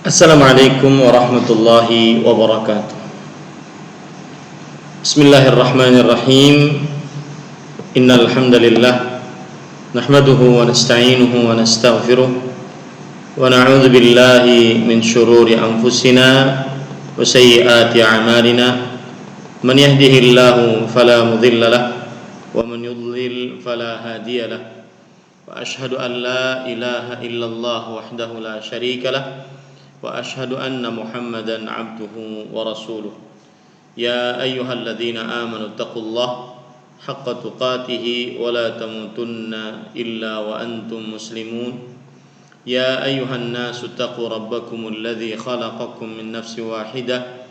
Assalamualaikum warahmatullahi wabarakatuh. Bismillahirrahmanirrahim. Innal hamdalillah nahmaduhu wa nasta'inuhu wa nastaghfiruh wa na'udzu billahi min shururi anfusina wa sayyiati a'malina. Man yahdihillahu fala mudilla lahu wa man yudlil fala hadiya lahu. Wa ashhadu an la ilaha illallah wahdahu la syarika lahu wa ashhadu anna Muhammadan abduhu wa rasuluh. Ya ayyuhalladzina amanu taqullaha haqqa tuqatih wa la tamutunna illa wa antum muslimun. Ya ayyuhan nasu taqu rabbakumul ladzi khalaqakum min nafsin wahidah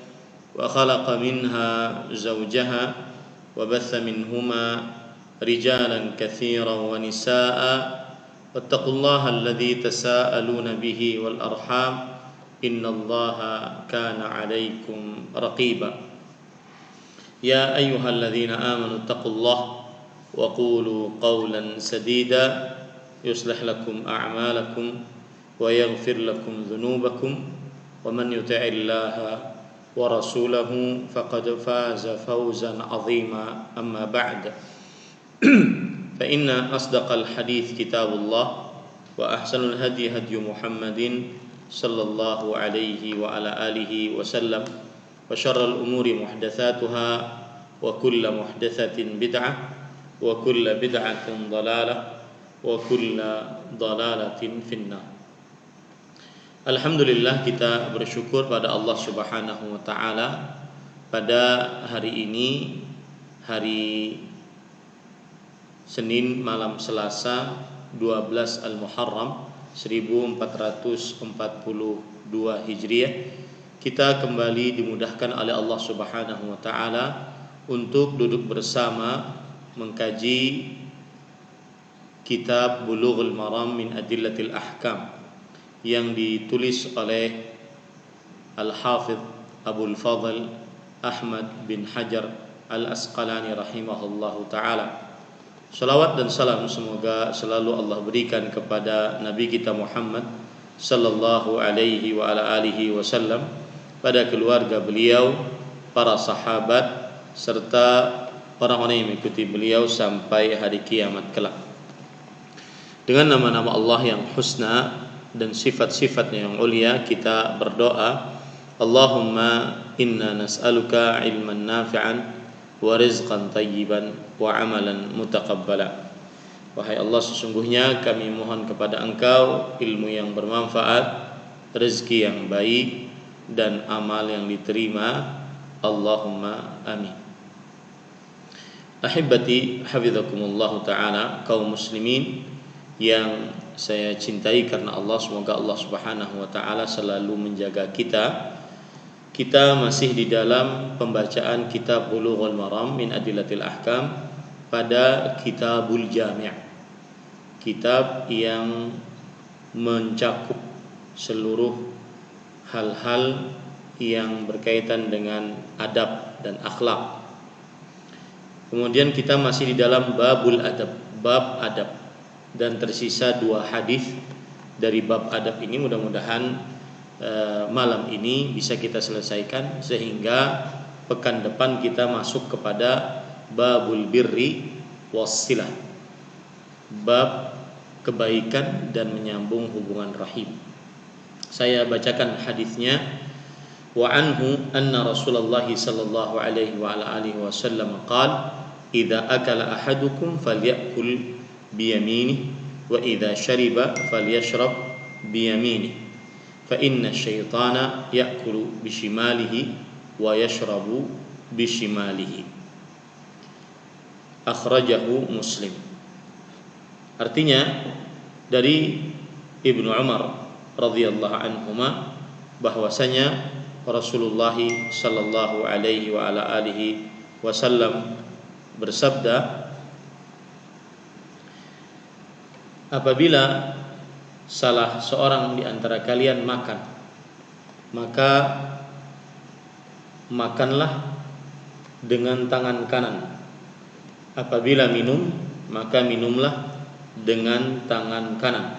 wa khalaqa minha zawjaha wa batha minhuma rijalan katsiran wa nisaa'a wattaqullaha alladzi tasaaluna bihi wal arham innallaha kana 'alaikum raqiba. Ya ayyuhalladzina amanu taqullaha wa qulu qawlan sadida yuslih lakum a'malakum wa yaghfir lakum dhunubakum wa man yuti'illaha wa rasulahu faqad faza fawzan 'azima. Amma ba'd. Fa inna asdaqal hadits kitabullah wa ahsanul hadi hadi Muhammadin sallallahu alaihi wa ala alihi wasallam wa syarral umuri muhdatsatuha wa kullu muhdatsatin bid'ah wa kullu bid'atin dhalalah wa kullu dhalalatin finnar. Alhamdulillah, kita bersyukur pada Allah Subhanahu wa taala pada hari ini, hari Senin malam Selasa 12 Al-Muharram 1442 Hijriah, kita kembali dimudahkan oleh Allah Subhanahu wa taala untuk duduk bersama mengkaji kitab Bulughul Maram min Adillatil Ahkam yang ditulis oleh Al-Hafidh Abul Fadl Ahmad bin Hajar Al-Asqalani rahimahullahu taala. Salawat dan salam semoga selalu Allah berikan kepada Nabi kita Muhammad sallallahu alaihi wa ala alihi wasallam, pada keluarga beliau, para sahabat, serta orang-orang yang mengikuti beliau sampai hari kiamat kelak. Dengan nama-nama Allah yang husna dan sifat-sifatnya yang ulia, kita berdoa, Allahumma inna nas'aluka ilman nafi'an wa rizqan tayyiban wa amalan mutaqabbala. Wahai Allah, sesungguhnya kami mohon kepada Engkau ilmu yang bermanfaat, rezeki yang baik, dan amal yang diterima. Allahumma amin. Ahibati hafizakumullahu ta'ala, kaum muslimin yang saya cintai karena Allah, semoga Allah Subhanahu wa ta'ala selalu menjaga kita. Kita masih di dalam pembacaan kitab Bulughul Maram min Adillatil Ahkam pada Kitabul Jami', kitab yang mencakup seluruh hal-hal yang berkaitan dengan adab dan akhlak. Kemudian kita masih di dalam babul adab, bab adab, dan tersisa 2 hadis dari bab adab ini. Mudah-mudahan malam ini bisa kita selesaikan sehingga pekan depan kita masuk kepada babul birri wassilah, bab kebaikan dan menyambung hubungan rahim. Saya bacakan hadisnya. Wa anhu anna Rasulullah sallallahu alaihi wa ala alihi wasallam qala idza akala ahadukum falyakul biyaminihi wa idza shariba falyashrab biyaminihi fa inna syaitana ya'kulu bishimalihi wa yashrabu bishimalihi. Akhrajahu Muslim. Artinya dari Ibnu Umar radhiyallahu anhuma bahwasanya Rasulullah sallallahu alaihi wa ala alihi wasallam bersabda, apabila salah seorang di antara kalian makan, maka makanlah dengan tangan kanan. Apabila minum, maka minumlah dengan tangan kanan.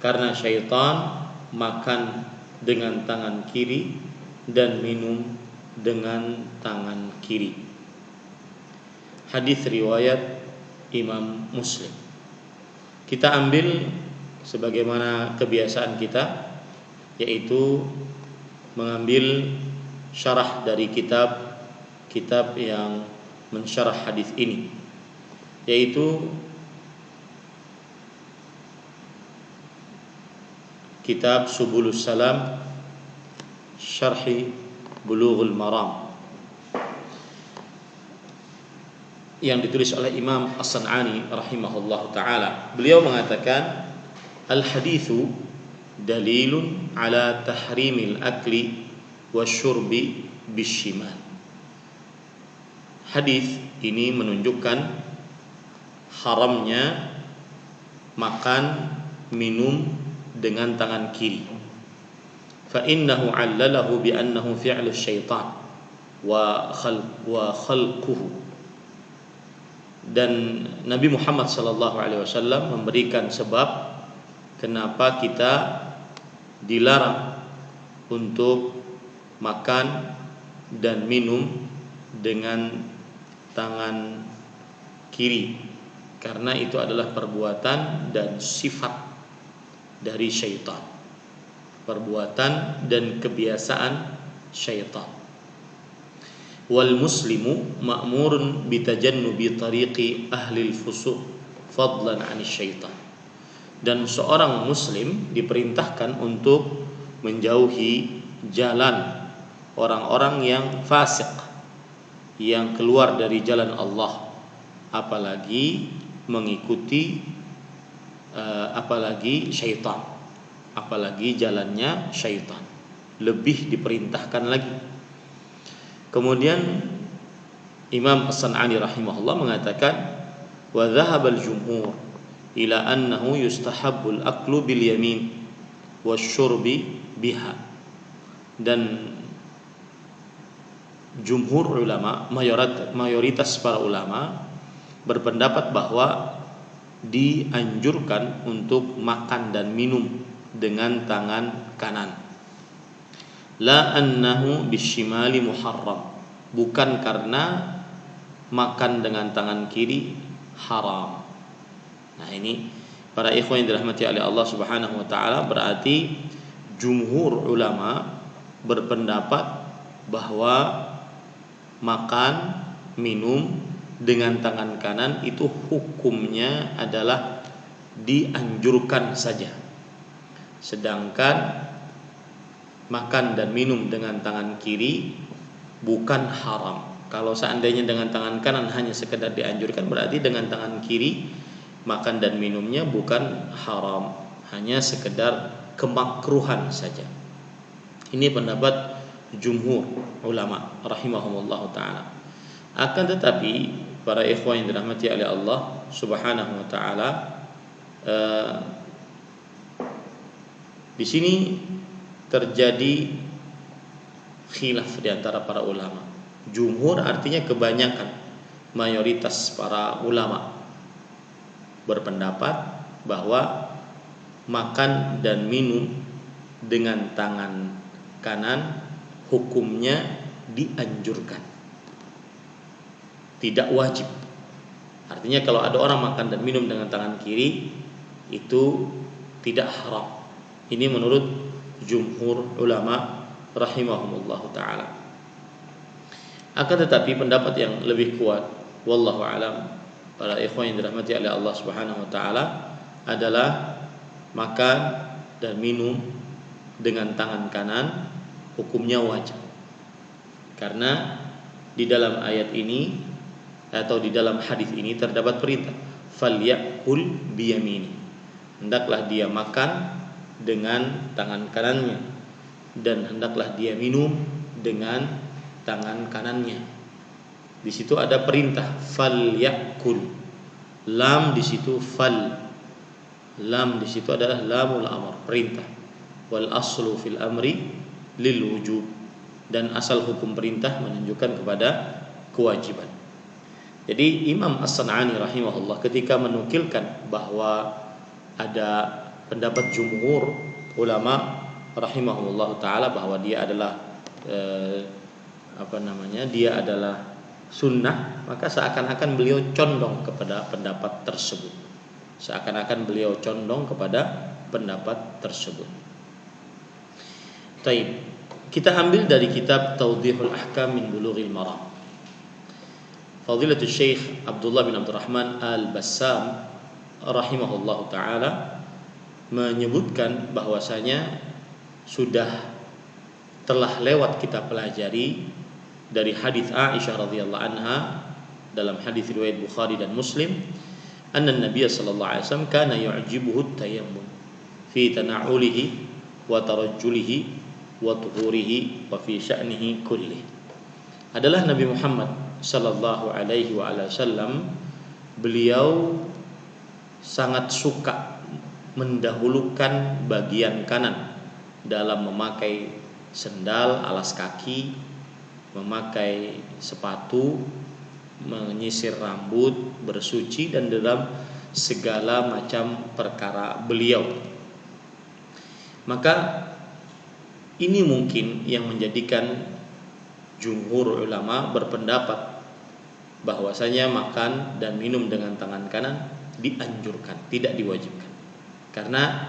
Karena syaitan makan dengan tangan kiri dan minum dengan tangan kiri. Hadis riwayat Imam Muslim. Kita ambil sebagaimana kebiasaan kita, yaitu mengambil syarah dari kitab yang mensyarah hadis ini, yaitu kitab Subulus Salam Syarhi Bulughul Maram yang ditulis oleh Imam As-San'ani rahimahullahu taala. Beliau mengatakan, al-haditsu dalilun ala tahrimil akli wasyurbi bishimal. Hadis ini menunjukkan haramnya makan minum dengan tangan kiri. Fa innahu 'allalahu bi annahu fi'lu syaitan wa khalquhu. Dan Nabi Muhammad sallallahu alaihi wasallam memberikan sebab kenapa kita dilarang untuk makan dan minum dengan tangan kiri, karena itu adalah perbuatan dan sifat dari syaitan, perbuatan dan kebiasaan syaitan. Wal muslimu ma'murun bitajannubi tariqi ahli al-fusuq fadlan 'ani syaitan. Dan seorang muslim diperintahkan untuk menjauhi jalan orang-orang yang fasik, yang keluar dari jalan Allah, apalagi mengikuti apalagi syaitan, apalagi jalannya syaitan, lebih diperintahkan lagi. Kemudian Imam As-San'ani rahimahullah mengatakan, wa dhahabal jumhur ila annahu yustahabbul aklu bil yamin wasyurbi biha. Dan jumhur ulama, mayoritas para ulama berpendapat bahwa dianjurkan untuk makan dan minum dengan tangan kanan. La annahu bisyimali muharram, bukan karena makan dengan tangan kiri haram. Nah, ini para ikhwan yang dirahmati oleh Allah Subhanahu wa taala, berarti jumhur ulama berpendapat bahwa makan minum dengan tangan kanan itu hukumnya adalah dianjurkan saja. Sedangkan makan dan minum dengan tangan kiri bukan haram. Kalau seandainya dengan tangan kanan hanya sekedar dianjurkan, berarti dengan tangan kiri makan dan minumnya bukan haram, hanya sekedar kemakruhan saja. Ini pendapat jumhur ulama rahimahumullah taala. Akan tetapi para ikhwan yang dirahmati oleh Allah Subhanahu wa taala, di sini terjadi khilaf di antara para ulama. Jumhur artinya kebanyakan, mayoritas para ulama berpendapat bahwa makan dan minum dengan tangan kanan hukumnya dianjurkan, tidak wajib. Artinya kalau ada orang makan dan minum dengan tangan kiri itu tidak haram. Ini menurut jumhur ulama rahimahumullah ta'ala. Akan tetapi pendapat yang lebih kuat, wallahu alam, para ikhwan yang dirahmati oleh Allah Subhanahu wa ta'ala, adalah makan dan minum dengan tangan kanan hukumnya wajib. Karena di dalam ayat ini atau di dalam hadis ini terdapat perintah, falyakul biyamini, hendaklah dia makan dengan tangan kanannya dan hendaklah dia minum dengan tangan kanannya. Di situ ada perintah falyakul. Lam di situ fal. Lam di situ adalah lamul amr, perintah. Wal aslu fil amri lil wujub, dan asal hukum perintah menunjukkan kepada kewajiban. Jadi Imam As-San'ani rahimahullah ketika menukilkan bahwa ada pendapat jumhur ulama rahimahullah taala bahwa dia adalah dia adalah sunnah, maka seakan-akan beliau condong kepada pendapat tersebut. Taib. Kita ambil dari kitab Tawdihul Ahkam min Bulughil Maram. Fadilatul Syekh Abdullah bin Abdurrahman Al-Bassam rahimahullahu taala menyebutkan bahwasanya sudah telah lewat kita pelajari dari hadis Aisyah radhiyallahu anha dalam hadis riwayat Bukhari dan Muslim, anna Nabiy sallallahu alaihi wasallam kana yu'jibuhu at-tayammum fi tana'ulihi wa tarajjulihi wa tuhurihi wa fi sya'nihi kullih. Adalah Nabi Muhammad sallallahu alaihi wasallam, beliau sangat suka mendahulukan bagian kanan dalam memakai sendal, alas kaki, memakai sepatu, menyisir rambut, bersuci, dan dalam segala macam perkara beliau. Maka ini mungkin yang menjadikan jumhur ulama berpendapat bahwasanya makan dan minum dengan tangan kanan dianjurkan, tidak diwajibkan. Karena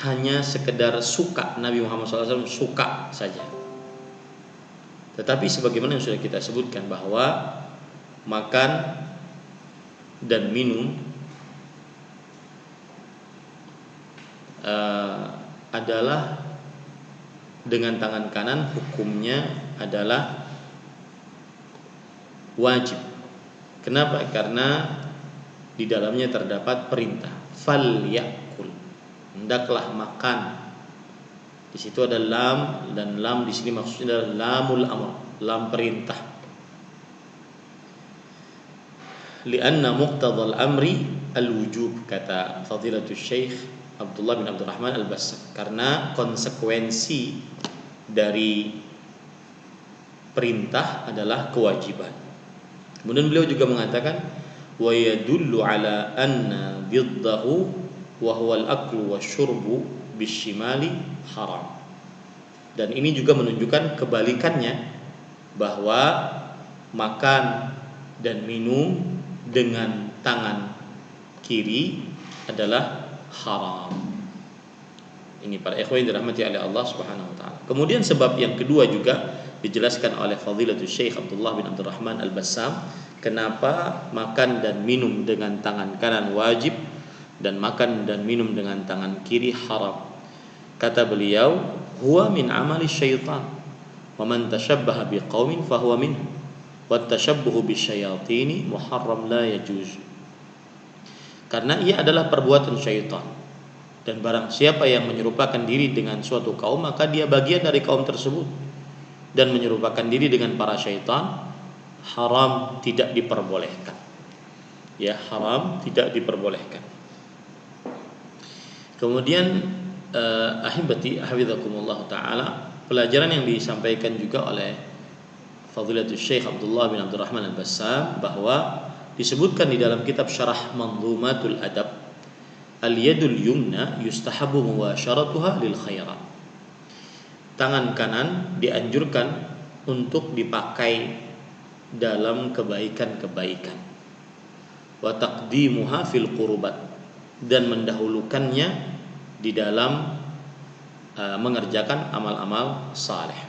hanya sekedar suka, Nabi Muhammad SAW suka saja. Tetapi sebagaimana yang sudah kita sebutkan bahwa makan dan minum adalah dengan tangan kanan, hukumnya adalah wajib. Kenapa? Karena di dalamnya terdapat perintah, fal yakul, hendaklah makan. Di situ ada lam, dan lam di sini maksudnya adalah lamul amr, lam perintah. Lianna muqtadal amri al-wujub, kata Fadilatul Syekh Abdullah bin Abdurrahman Al-Bassam, karena konsekuensi dari perintah adalah kewajiban. Kemudian beliau juga mengatakan wa yadullu ala anna biddahu wa huwa al-aklu wasyurbu bisyimali haram. Dan ini juga menunjukkan kebalikannya, bahwa makan dan minum dengan tangan kiri adalah haram. Ini para ikhwan yang dirahmati oleh Allah Subhanahu wa taala. Kemudian sebab yang kedua juga dijelaskan oleh Fadilatul Syekh Abdullah bin Abdurrahman Al-Bassam, kenapa makan dan minum dengan tangan kanan wajib dan makan dan minum dengan tangan kiri haram. Kata beliau, huwa min amali syaitan, wa man tashabbaha biqaumin fahuwa minhum, wa tashabbuhu bisyayatini muharram la yajuz. Karena ia adalah perbuatan syaitan, dan barang siapa yang menyerupakan diri dengan suatu kaum, maka dia bagian dari kaum tersebut. Dan menyerupakan diri dengan para syaitan haram, tidak diperbolehkan. Ya, haram, tidak diperbolehkan. Kemudian ahibati hafizakumullah taala, pelajaran yang disampaikan juga oleh Fadilatul Syekh Abdullah bin Abdurrahman Al-Bassam, bahwa disebutkan di dalam kitab Syarah Manzumatul Adab, al-yadul yumna yustahabu muwasyaratuha lil khairat. Tangan kanan dianjurkan untuk dipakai dalam kebaikan-kebaikan. Wa taqdimuha fil qurbat, dan mendahulukannya di dalam mengerjakan amal-amal saleh.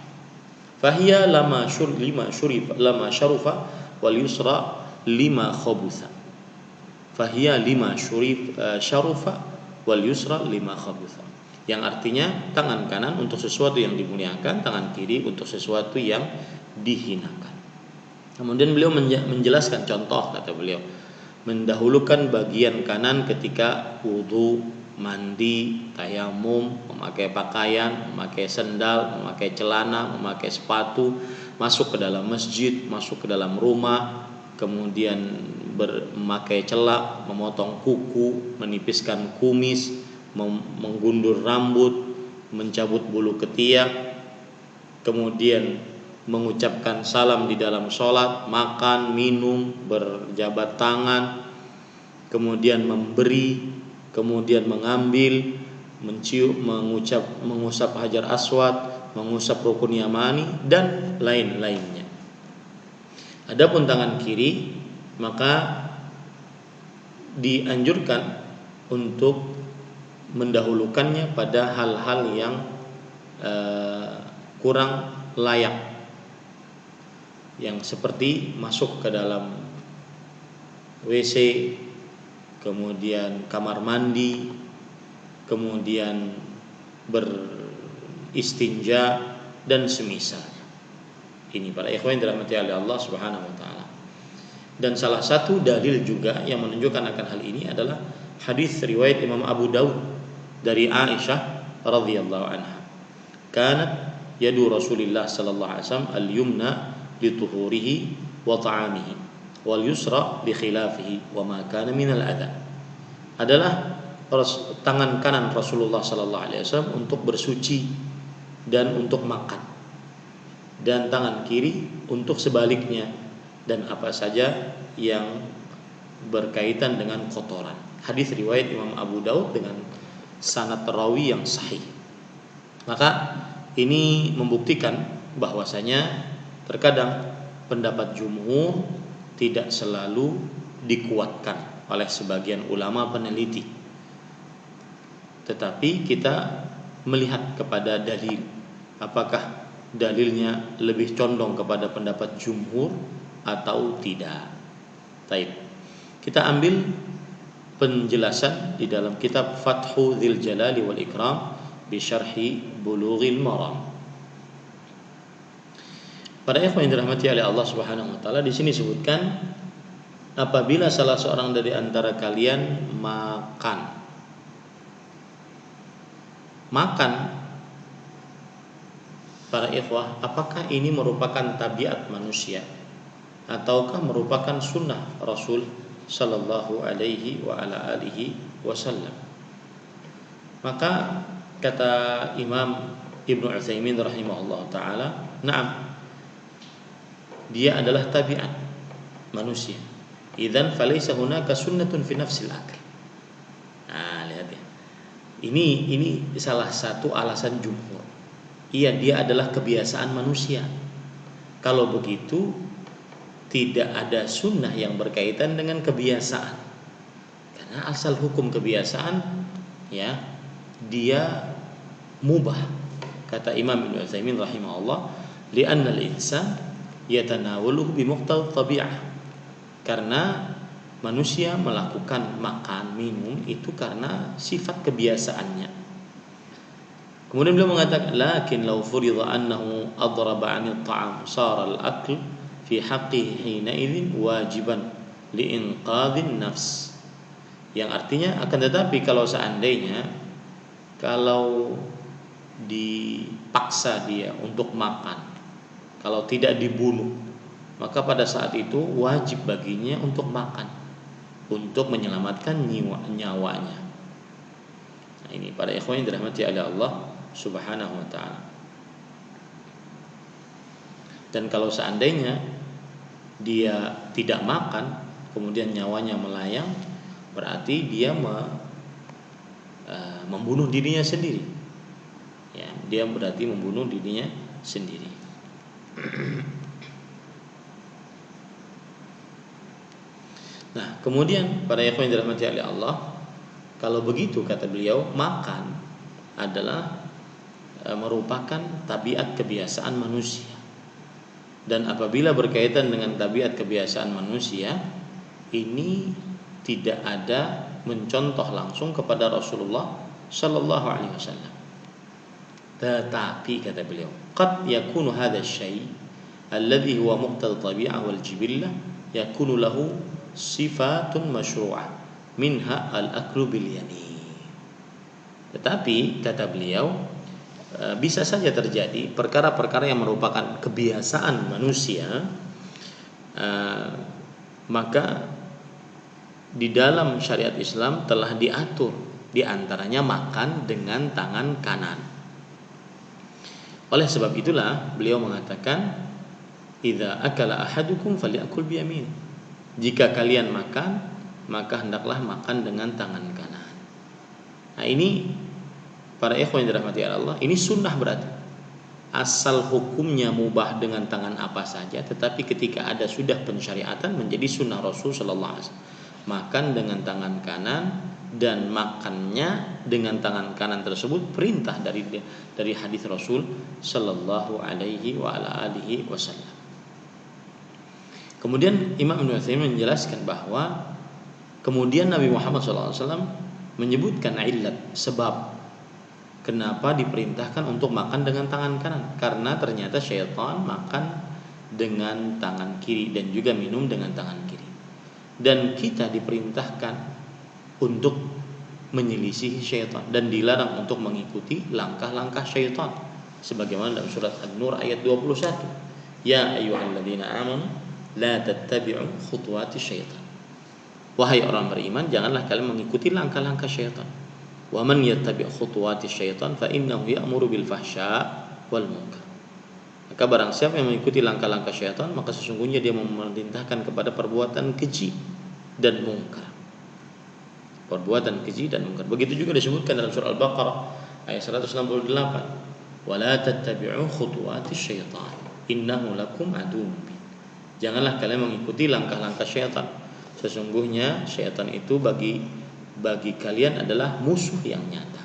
Fahiya lama syurufa wal yusra lima khabutha. Fahiya lima syarufa wal yusra lima khabutha. Yang artinya tangan kanan untuk sesuatu yang dimuliakan, tangan kiri untuk sesuatu yang dihinakan. Kemudian beliau menjelaskan contoh, kata beliau, mendahulukan bagian kanan ketika wudu, mandi, tayamum, memakai pakaian, memakai sendal, memakai celana, memakai sepatu, masuk ke dalam masjid, masuk ke dalam rumah, kemudian memakai celak, memotong kuku, menipiskan kumis, menggundur rambut, mencabut bulu ketiak, kemudian mengucapkan salam di dalam sholat, makan, minum, berjabat tangan, kemudian memberi, kemudian mengambil, mencium, mengusap Hajar Aswad, mengusap Rukun Yamani dan lain-lainnya. Adapun tangan kiri maka dianjurkan untuk mendahulukannya pada hal-hal yang kurang layak, yang seperti masuk ke dalam WC, kemudian kamar mandi, kemudian beristinja dan semisal. Ini para ikhwan yang dirahmati oleh Allah Subhanahu wa taala. Dan salah satu dalil juga yang menunjukkan akan hal ini adalah hadis riwayat Imam Abu Daud dari Aisyah radhiyallahu anha. Kanat yadu Rasulillah sallallahu alaihi wasallam al-yumna li tuhurihi wa ta'amihi wal yusra bi khilafihi wa ma kana min al-adha. Adalah tangan kanan Rasulullah sallallahu alaihi wasallam untuk bersuci dan untuk makan, dan tangan kiri untuk sebaliknya dan apa saja yang berkaitan dengan kotoran. Hadis riwayat Imam Abu Daud dengan sanad rawi yang sahih. Maka ini membuktikan bahwasanya terkadang pendapat jumhur tidak selalu dikuatkan oleh sebagian ulama peneliti, tetapi kita melihat kepada dalil, apakah dalilnya lebih condong kepada pendapat jumhur atau tidak. Baik, kita ambil penjelasan di dalam kitab Fathu Dzil Jalali wal Ikram bi Syarhi Bulughil Maram. Para ikhwan yang dirahmati oleh Allah Subhanahu wa taala, di sini disebutkan apabila salah seorang dari antara kalian makan para ikhwah, apakah ini merupakan tabiat manusia ataukah merupakan sunnah Rasul sallallahu alaihi wa ala alihi wasallam? Maka kata Imam Ibnu Utsaimin rahimahullah taala, na'am, dia adalah tabiat manusia. Idzan falaysa hunaka sunnatun fi nafsil akl. Nah, lihat ya. Ini salah satu alasan jumhur. Iya, dia adalah kebiasaan manusia. Kalau begitu tidak ada sunnah yang berkaitan dengan kebiasaan. Karena asal hukum kebiasaan ya, dia mubah. Kata Imam Ibnu Utsaimin rahimahullah, li'anna al-insan yatanawaluhu bi muqtadha tabi'ah. Karena manusia melakukan makan minum itu karena sifat kebiasaannya. Kemudian beliau mengatakan, lakin law furida annahu adraba 'anil ta'am sara al-akl fi haqqihi hina idzin wajiban liinqadhin nafs. Yang artinya, akan tetapi kalau seandainya kalau dipaksa dia untuk makan, kalau tidak dibunuh, maka pada saat itu wajib baginya untuk makan, untuk menyelamatkan nyawanya. Nah, ini para ikhwan yang dirahmati oleh Allah Subhanahu wa ta'ala. Dan kalau seandainya dia tidak makan kemudian nyawanya melayang, berarti dia membunuh dirinya sendiri. Ya, dia berarti membunuh dirinya sendiri. Nah, kemudian para ikhwan yang dirahmati oleh Allah, kalau begitu kata beliau, makan adalah merupakan tabiat kebiasaan manusia. Dan apabila berkaitan dengan tabiat kebiasaan manusia, ini tidak ada mencontoh langsung kepada Rasulullah sallallahu alaihi wasallam. Tetapi kata beliau, qad yakunu hadha asy-syai' alladhi huwa muqtada tabi'ah wal jibillah yakunu lahu sifatun masyru'ah minha al-aklu bil yamin. Tetapi kata beliau, bisa saja terjadi perkara-perkara yang merupakan kebiasaan manusia, maka di dalam syariat Islam telah diatur, di antaranya makan dengan tangan kanan. Oleh sebab itulah beliau mengatakan, idza akala ahadukum falyakul biyamin. Jika kalian makan, maka hendaklah makan dengan tangan kanan. Nah, ini para ikhwan yang dirahmati Allah, ini sunnah berarti. Asal hukumnya mubah dengan tangan apa saja, tetapi ketika ada sudah pensyariatan menjadi sunnah Rasul sallallahu alaihi wasallam. Makan dengan tangan kanan dan makannya dengan tangan kanan tersebut perintah dari hadis Rasul sallallahu alaihi wasallam. Kemudian Imam Ibnu Utsaimin menjelaskan bahwa kemudian Nabi Muhammad SAW menyebutkan illat, sebab kenapa diperintahkan untuk makan dengan tangan kanan, karena ternyata syaitan makan dengan tangan kiri dan juga minum dengan tangan kiri, dan kita diperintahkan untuk menyelisihi syaitan dan dilarang untuk mengikuti langkah-langkah syaitan, sebagaimana dalam surat An-Nur ayat 21, ya ayyuhalladzina amanu la tattabi'u khutuwati syaitan. Wahai orang beriman, janganlah kalian mengikuti langkah-langkah syaitan. Wa man yattabi' khutuwati syaitan fa innahu ya'muru bil fahsya wal munkar. Maka barang siapa yang mengikuti langkah-langkah syaitan, maka sesungguhnya dia memerintahkan kepada perbuatan keji dan mungkar. Perbuatan keji dan mungkar. Begitu juga disebutkan dalam surah Al-Baqarah ayat 168. Wa la tattabi'u khutuwati syaitan innahu lakum aduwwun mubin. Janganlah kalian mengikuti langkah-langkah syaitan. Sesungguhnya syaitan itu bagi kalian adalah musuh yang nyata.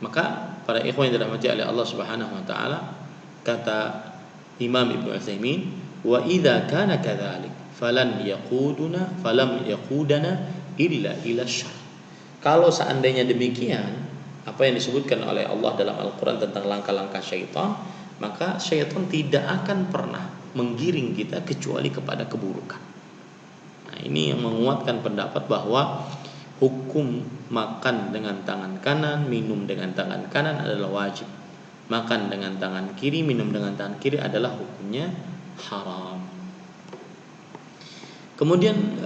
Maka para ikhwan yang dirahmati oleh Allah Subhanahu wa taala, kata Imam Ibnu Utsaimin, wa idza kana kadzalik falam yaqudana illa ila syarr. Kalau seandainya demikian, apa yang disebutkan oleh Allah dalam Al-Qur'an tentang langkah-langkah syaitan, maka syaitan tidak akan pernah menggiring kita kecuali kepada keburukan. Nah, ini yang menguatkan pendapat bahwa hukum makan dengan tangan kanan, minum dengan tangan kanan adalah wajib. Makan dengan tangan kiri, minum dengan tangan kiri adalah hukumnya haram. Kemudian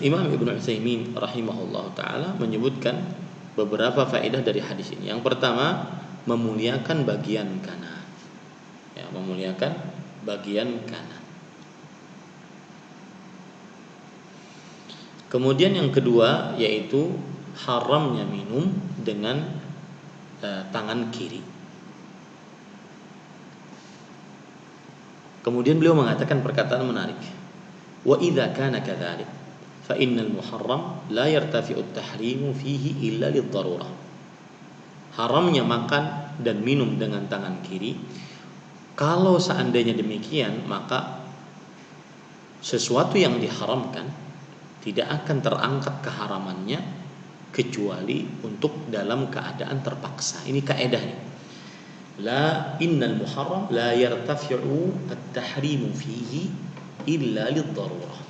Imam Ibnu Utsaimin rahimahullah taala menyebutkan beberapa faedah dari hadis ini. Yang pertama, memuliakan bagian kanan. Ya, memuliakan bagian kanan. Kemudian yang kedua yaitu haramnya minum dengan tangan kiri. Kemudian beliau mengatakan perkataan menarik. Wa idza kana kadzalik fa innal muharram la yartafi'u at-tahrimu fihi illa lid-darurah. Haramnya makan dan minum dengan tangan kiri, kalau seandainya demikian, maka sesuatu yang diharamkan tidak akan terangkat keharamannya kecuali untuk dalam keadaan terpaksa. Ini kaedahnya. La innal muharram la yartafi'u at-tahrimu fihi illa lid-darurah.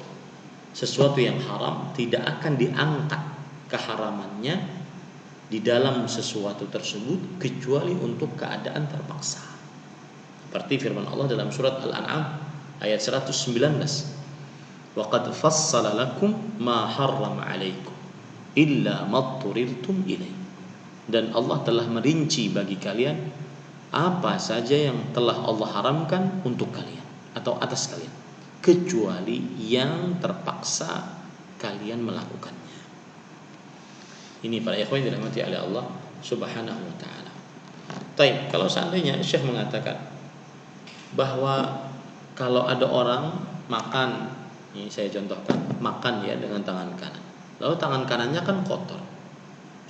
Sesuatu yang haram tidak akan diangkat keharamannya di dalam sesuatu tersebut kecuali untuk keadaan terpaksa. Seperti firman Allah dalam surat Al-An'am ayat 119. Wa qad fassala lakum ma harrama 'alaikum illa ma turirtum ilaih. Dan Allah telah merinci bagi kalian apa saja yang telah Allah haramkan untuk kalian atau atas kalian, kecuali yang terpaksa kalian melakukannya. Ini para ikhwan yang dirahmati oleh Allah Subhanahu wa taala. Baik, kalau seandainya Syekh mengatakan bahwa kalau ada orang makan, ini saya contohkan, makan ya dengan tangan kanan, lalu tangan kanannya kan kotor.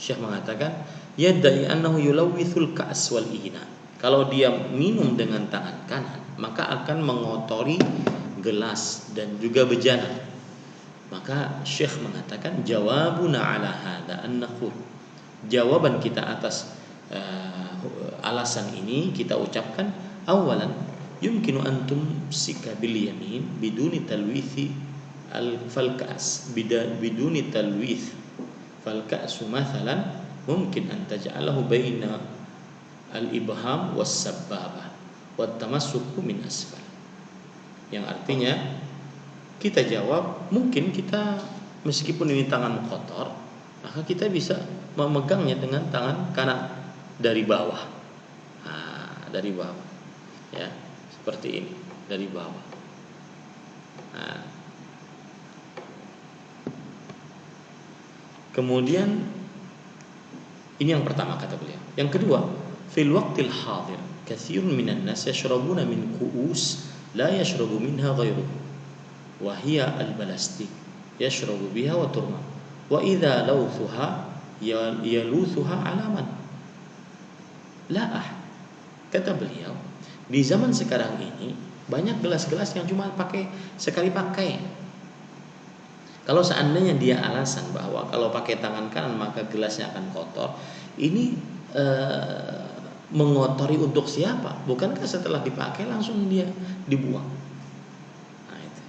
Syekh mengatakan yadai annahu yulawithul ka'as wal ina. Kalau dia minum dengan tangan kanan, maka akan mengotori gelas dan juga bejana. Maka Syekh mengatakan jawabuna ala hada an naqul. Jawaban kita atas alasan ini kita ucapkan, awalan yumkinu an tumsika bil yamin biduni talwithi fal ka's biduni talwith fal ka'su mathalan mungkin an taj'alahu baina al ibham was sababah wat tamassuku min asfal. Yang artinya kita jawab, mungkin kita meskipun ini tangan kotor, maka kita bisa memegangnya dengan tangan kanan dari bawah. Nah, dari bawah. Ya, seperti ini, dari bawah. Nah. Kemudian Ini yang pertama kata beliau. Yang kedua, fil waqtil hadir katsirun minan nas yashrabuna min ku'us la yashrabu minha ghairuhu wa hiya al-balastik yashrabu biha wa turma wa idza lawthuha yaluthuha alaman la ahad. Kata beliau, di zaman sekarang ini banyak gelas-gelas yang cuma pakai sekali pakai. Kalau seandainya dia alasan bahwa kalau pakai tangan kanan maka gelasnya akan kotor, ini mengotori untuk siapa? Bukankah setelah dipakai langsung dia dibuang? Nah, itu.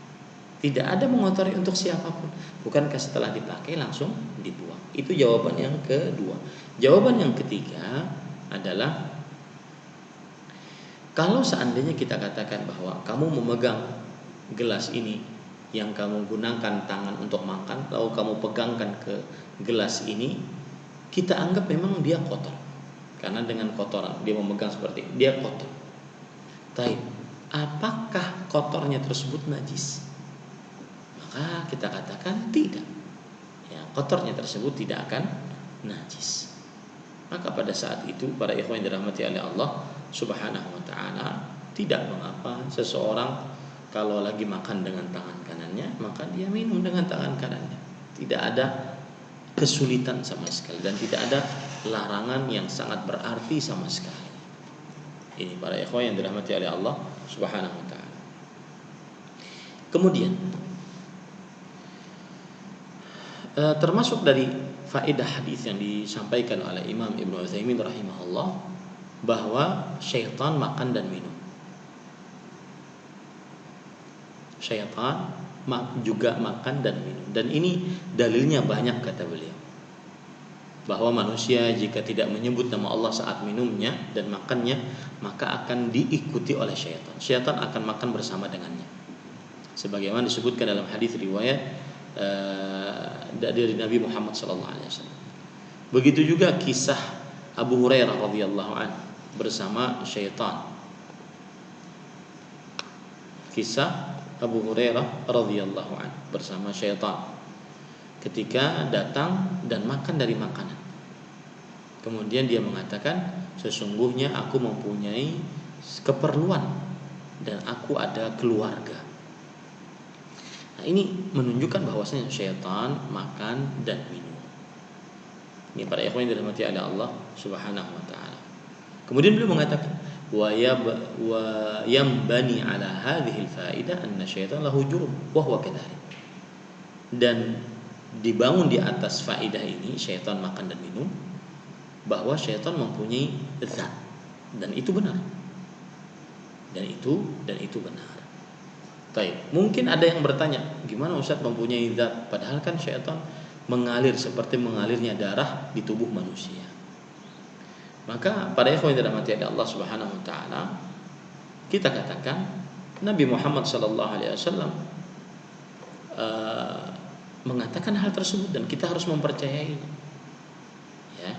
Tidak ada mengotori untuk siapapun. Bukankah setelah dipakai langsung dibuang? Itu jawaban yang kedua. Jawaban yang ketiga adalah kalau seandainya kita katakan bahwa kamu memegang gelas ini yang kamu gunakan tangan untuk makan, lalu kamu pegangkan ke gelas ini, kita anggap memang dia kotor. Karena dengan kotoran dia memegang seperti ini, dia kotor. Tapi apakah kotornya tersebut najis? Maka kita katakan tidak. Ya, kotornya tersebut tidak akan najis. Maka pada saat itu para ikhwan yang dirahmati oleh Allah Subhanahu wa taala, tidak mengapa seseorang kalau lagi makan dengan tangan kanannya, maka dia minum dengan tangan kanannya. Tidak ada kesulitan sama sekali dan tidak ada larangan yang sangat berarti sama sekali. Ini para ikhwan yang dirahmati oleh Allah Subhanahu wa taala. Kemudian termasuk dari faedah hadis yang disampaikan oleh Imam Ibnu Utsaimin rahimahullah bahwa syaitan makan dan minum. Syaitan juga makan dan minum. Dan ini dalilnya banyak kata beliau. Bahwa manusia jika tidak menyebut nama Allah saat minumnya dan makannya, maka akan diikuti oleh syaitan. Syaitan akan makan bersama dengannya. Sebagaimana disebutkan dalam hadis riwayat dari Nabi Muhammad SAW. Begitu juga kisah Abu Hurairah radhiyallahu anhu bersama syaitan. Kisah Abu Hurairah radhiyallahu anhu bersama syaitan ketika datang dan makan dari makanan. Kemudian dia mengatakan, sesungguhnya aku mempunyai keperluan dan aku ada keluarga. Nah, ini menunjukkan bahwasanya syaitan makan dan minum. Ini para ikhwan yang dirahmati oleh Allah Subhanahu wa taala. Kemudian beliau mengatakan, wa yambani ala hadhihi al-fa'idah anna syaitan lahu jurm wa huwa kadhalik. Dan dibangun di atas faedah ini, syaitan makan dan minum, bahwa syaitan mempunyai zat dan itu benar. Dan itu benar. Baik, mungkin ada yang bertanya, gimana Ustaz mempunyai zat padahal kan syaitan mengalir seperti mengalirnya darah di tubuh manusia. Maka pada ikhwan yang dirahmati Allah Subhanahu wa taala, kita katakan Nabi Muhammad sallallahu alaihi wasallam mengatakan hal tersebut dan kita harus mempercayainya. Ya.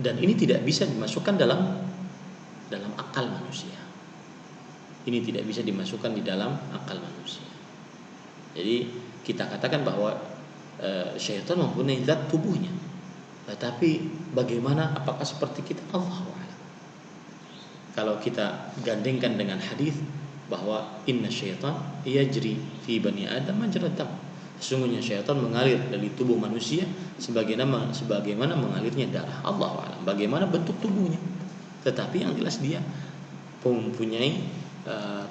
Dan ini tidak bisa dimasukkan dalam akal manusia. Ini tidak bisa dimasukkan di dalam akal manusia. Jadi kita katakan bahwa syaitan mempunyai zat tubuhnya. Tetapi bagaimana, apakah seperti kita? Allahu a'lam. Kalau kita gandengkan dengan hadis bahwa inna syaitan yajri fi bani adam majrad dam. Sesungguhnya syaitan mengalir dari tubuh manusia sebagaimana mengalirnya darah. Allahu a'lam. Bagaimana bentuk tubuhnya? Tetapi yang jelas dia mempunyai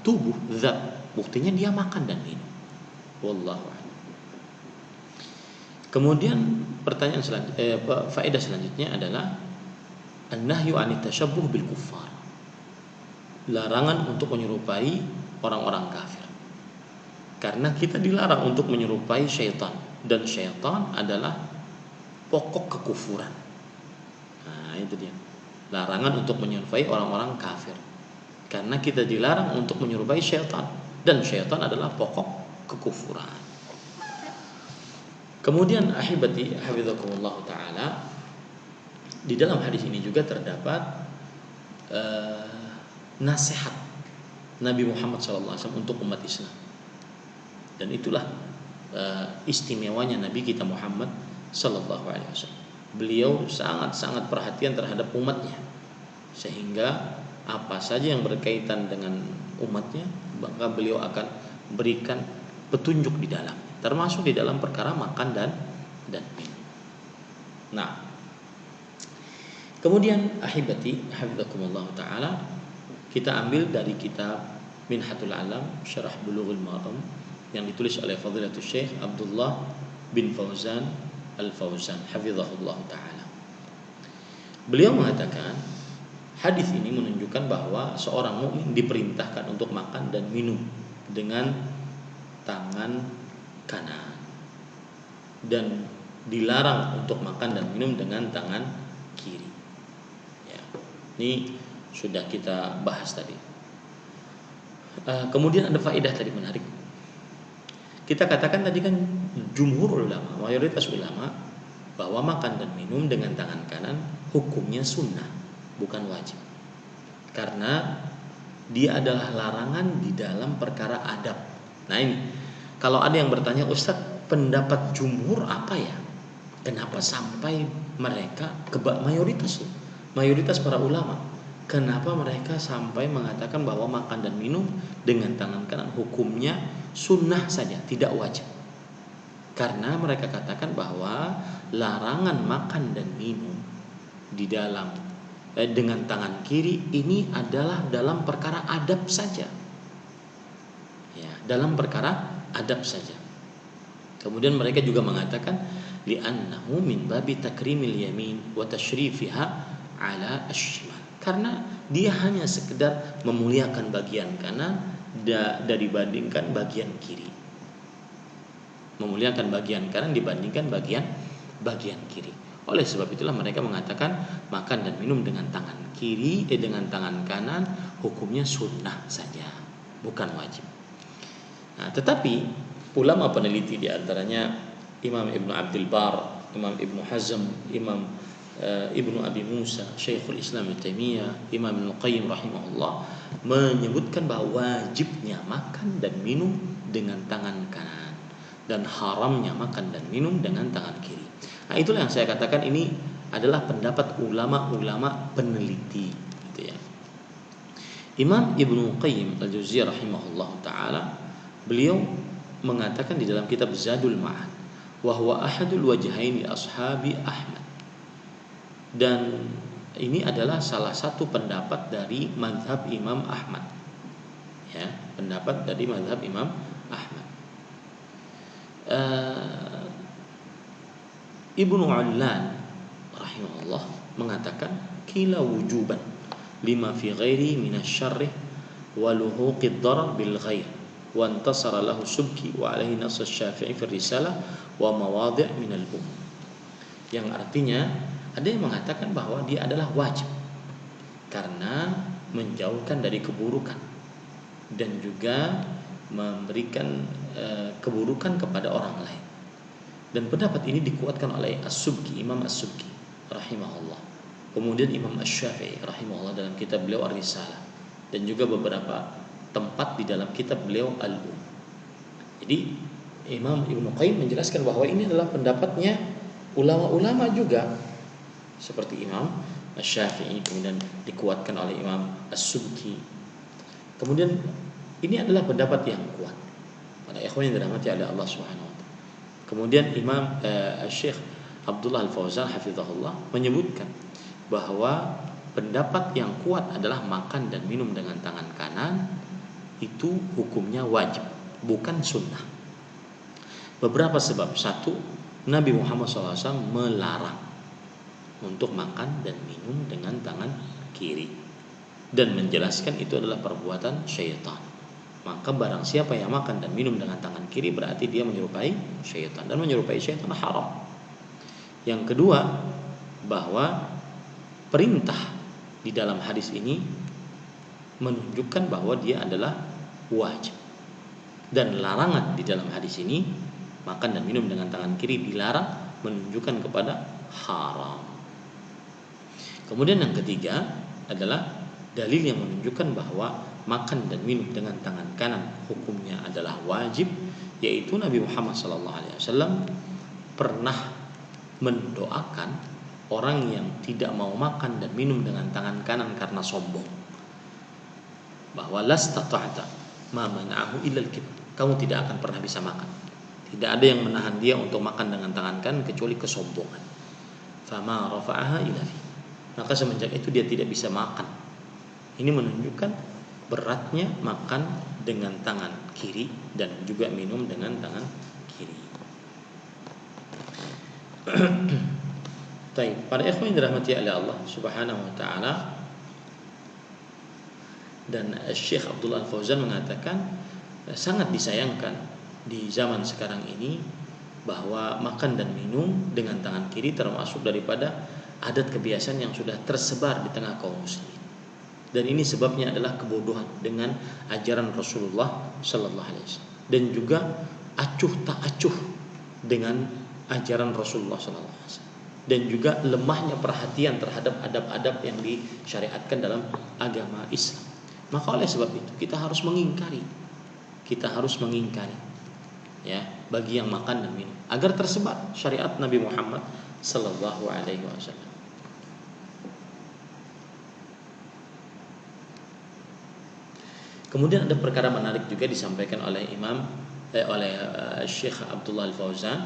tubuh zat. Buktinya dia makan dan minum. Wallahu a'lam. Kemudian pertanyaan faedah selanjutnya adalah an-nahyu 'anit tashabbuh bil kuffar. Larangan untuk menyerupai orang-orang kafir. Karena kita dilarang untuk menyerupai syaitan dan syaitan adalah pokok kekufuran. Nah, itu dia. Larangan untuk menyerupai orang-orang kafir. Karena kita dilarang untuk menyerupai syaitan dan syaitan adalah pokok kekufuran. Kemudian ahibati hafizakumullah taala, di dalam hadis ini juga terdapat nasihat Nabi Muhammad SAW untuk umat Islam. Dan itulah istimewanya Nabi kita Muhammad Sallallahu Alaihi Wasallam. Beliau sangat-sangat perhatian terhadap umatnya, sehingga apa saja yang berkaitan dengan umatnya maka beliau akan berikan petunjuk di dalam, termasuk di dalam perkara makan dan minum. Nah, kemudian ahibati hafizakumullah taala, kita ambil dari kitab Minhatul Alam Syarah Bulughul Maram yang ditulis oleh Fadilatul Syekh Abdullah bin Fauzan Al-Fauzan hafizahullah taala. Beliau mengatakan hadis ini menunjukkan bahwa seorang mukmin diperintahkan untuk makan dan minum dengan tangan kanan dan dilarang untuk makan dan minum dengan tangan kiri. Ya, ini sudah kita bahas tadi. Kemudian ada faedah tadi menarik. Kita katakan tadi kan jumhur ulama, mayoritas ulama, bahwa makan dan minum dengan tangan kanan hukumnya sunnah, bukan wajib. Karena dia adalah larangan di dalam perkara adab. Nah ini, kalau ada yang bertanya, Ustadz, pendapat jumhur apa ya? Kenapa sampai mereka, mayoritas para ulama, kenapa mereka sampai mengatakan bahwa makan dan minum dengan tangan kanan hukumnya sunnah saja, tidak wajib? Karena mereka katakan bahwa larangan makan dan minum di dalam dengan tangan kiri ini adalah dalam perkara adab saja. Ya, dalam perkara adab saja. Kemudian mereka juga mengatakan li'annahu min babi takrimil yamin wa tashrifiha ala ashimal. Karena dia hanya sekedar memuliakan bagian kanan dibandingkan bagian kiri. Memuliakan bagian kanan dibandingkan bagian kiri. Oleh sebab itulah mereka mengatakan makan dan minum dengan tangan kiri dengan tangan kanan hukumnya sunnah saja, bukan wajib. Nah, tetapi ulama peneliti di antaranya Imam Ibnu Abdul Bar, Imam Ibnu Hazm, Imam Ibnu Abi Musa, Syekhul Islam Ibnu Taimiyah, Imam Ibnu Qayyim rahimahullah menyebutkan bahwa wajibnya makan dan minum dengan tangan kanan dan haramnya makan dan minum dengan tangan kiri. Nah, itulah yang saya katakan ini adalah pendapat ulama-ulama peneliti, gitu ya. Imam Ibnu Qayyim Al-Jauziyah rahimahullah taala, beliau mengatakan di dalam kitab Zadul Ma'ad, wa huwa ahadul wajhaini ashabi Ahmad. Dan ini adalah salah satu pendapat dari mazhab Imam Ahmad. Ya, pendapat dari mazhab Imam Ahmad. Ibnu Allan rahimahullah mengatakan kila wujuban lima fi ghairi minasyarri wa luhuqid darar bil ghair wa intasara lahu subki wa alaihi nass asy-syafi'i fi risalah wa mawadhi' min al-um. Yang artinya ada yang mengatakan bahwa dia adalah wajib karena menjauhkan dari keburukan dan juga memberikan keburukan kepada orang lain. Dan pendapat ini dikuatkan oleh As-Subki, Imam As-Subki rahimahullah. Kemudian Imam Asy-Syafi'i rahimahullah dalam kitab beliau Ar-Risalah dan juga beberapa tempat di dalam kitab beliau Al-Um. Jadi Imam Ibnu Qayyim menjelaskan bahwa ini adalah pendapatnya ulama-ulama juga seperti Imam Asy-Syafi'i, kemudian dikuatkan oleh Imam As-Subki. Kemudian ini adalah pendapat yang kuat. Para ikhwan yang dirahmati oleh Allah Subhanahu wa taala. Kemudian Imam Syekh Abdullah Al-Fauzan hafizahullah menyebutkan bahwa pendapat yang kuat adalah makan dan minum dengan tangan kanan itu hukumnya wajib, bukan sunnah. Beberapa sebab. Satu, Nabi Muhammad SAW melarang untuk makan dan minum dengan tangan kiri dan menjelaskan itu adalah perbuatan syaitan. Maka barang siapa yang makan dan minum dengan tangan kiri berarti dia menyerupai syaitan, dan menyerupai syaitan haram. Yang kedua, bahwa perintah di dalam hadis ini menunjukkan bahwa dia adalah wajib, dan larangan di dalam hadis ini makan dan minum dengan tangan kiri dilarang menunjukkan kepada haram. Kemudian yang ketiga adalah dalil yang menunjukkan bahwa makan dan minum dengan tangan kanan hukumnya adalah wajib, yaitu Nabi Muhammad SAW pernah mendoakan orang yang tidak mau makan dan minum dengan tangan kanan karena sombong. Bahwa lastata'ta ma mana'ahu illal kibr. Kamu tidak akan pernah bisa makan. Tidak ada yang menahan dia untuk makan dengan tangan kanan kecuali kesombongan. Fama rafa'aha illa fi. Maka semenjak itu dia tidak bisa makan. Ini menunjukkan beratnya makan dengan tangan kiri dan juga minum dengan tangan kiri. Baik, para ikhwan yang dirahmati oleh Allah Subhanahu wa taala, dan Syekh Abdullah Al-Fauzan mengatakan sangat disayangkan di zaman sekarang ini bahwa makan dan minum dengan tangan kiri termasuk daripada adat kebiasaan yang sudah tersebar di tengah kaum muslimin. Dan ini sebabnya adalah kebodohan dengan ajaran Rasulullah sallallahu alaihi wasallam dan juga acuh tak acuh dengan ajaran Rasulullah sallallahu alaihi wasallam dan juga lemahnya perhatian terhadap adab-adab yang disyariatkan dalam agama Islam. Maka oleh sebab itu kita harus mengingkari ya bagi yang makan dan minum agar tersebar syariat Nabi Muhammad sallallahu alaihi wasallam. Kemudian ada perkara menarik juga disampaikan oleh Syekh Abdullah Al-Fauzan,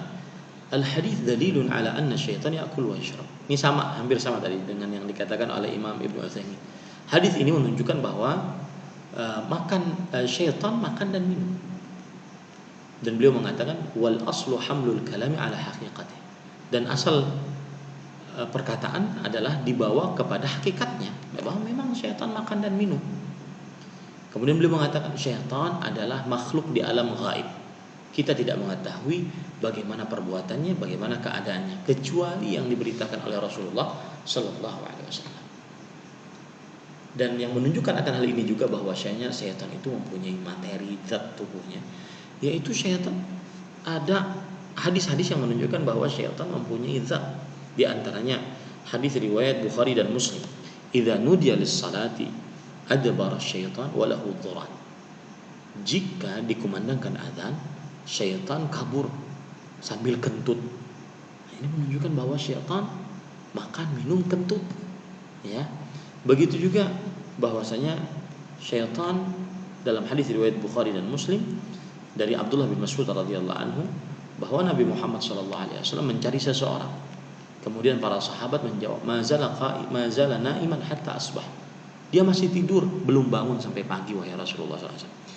al-hadits dalilun ala anna syaitan ya'kul wa yashrab. Ini hampir sama tadi dengan yang dikatakan oleh Imam Ibnu Utsaimin. Hadis ini menunjukkan bahwa syaitan makan dan minum. Dan beliau mengatakan wal aslu hamlul kalami ala haqiqatih. Dan asal perkataan adalah dibawa kepada hakikatnya, bahwa memang syaitan makan dan minum. Kemudian beliau mengatakan syaitan adalah makhluk di alam gaib. Kita tidak mengetahui bagaimana perbuatannya, bagaimana keadaannya, kecuali yang diberitakan oleh Rasulullah sallallahu alaihi wasallam. Dan yang menunjukkan akan hal ini juga bahwa syaitan itu mempunyai materi zat tubuhnya, yaitu syaitan ada hadis-hadis yang menunjukkan bahwa syaitan mempunyai zat. Di antaranya hadis riwayat Bukhari dan Muslim, idza nudiya lis-salati adbara syaitan walahu dhuran. Jika dikumandangkan azan, syaitan kabur sambil kentut. Nah, ini menunjukkan bahwa syaitan makan minum kentut. Ya. Begitu juga bahwasanya syaitan dalam hadis riwayat Bukhari dan Muslim dari Abdullah bin Mas'ud radhiyallahu anhu bahwa Nabi Muhammad sallallahu alaihi wasallam mencari seseorang. Kemudian para sahabat menjawab, "Ma zala na'iman hatta asbah." Dia masih tidur, belum bangun sampai pagi wahai Rasulullah sallallahu alaihi wasallam.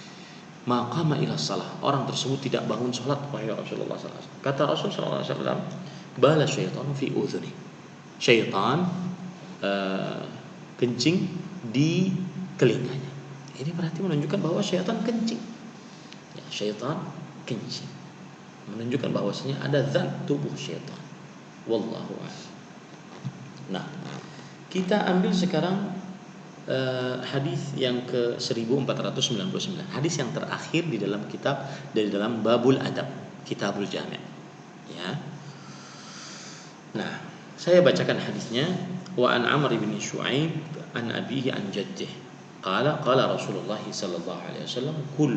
Maqama ila shalah. Orang tersebut tidak bangun salat wahai Rasulullah sallallahu alaihi wasallam. Kata Rasul sallallahu alaihi wasallam, "Bala syaitan fi udhuni." Syaitan kencing di telinganya. Ini berarti menunjukkan bahwa syaitan kencing. Ya, syaitan kencing. Menunjukkan bahwasanya ada zat tubuh syaitan. Wallahu a'lam. Nah, kita ambil sekarang hadis yang ke 1499, hadis yang terakhir di dalam kitab dari dalam Babul Adab, Kitabul Jami'. Ya. Nah, saya bacakan hadisnya. Wa an Amr bin Syu'aib an abihi an jaddih. Qala Rasulullah sallallahu alaihi wasallam, kul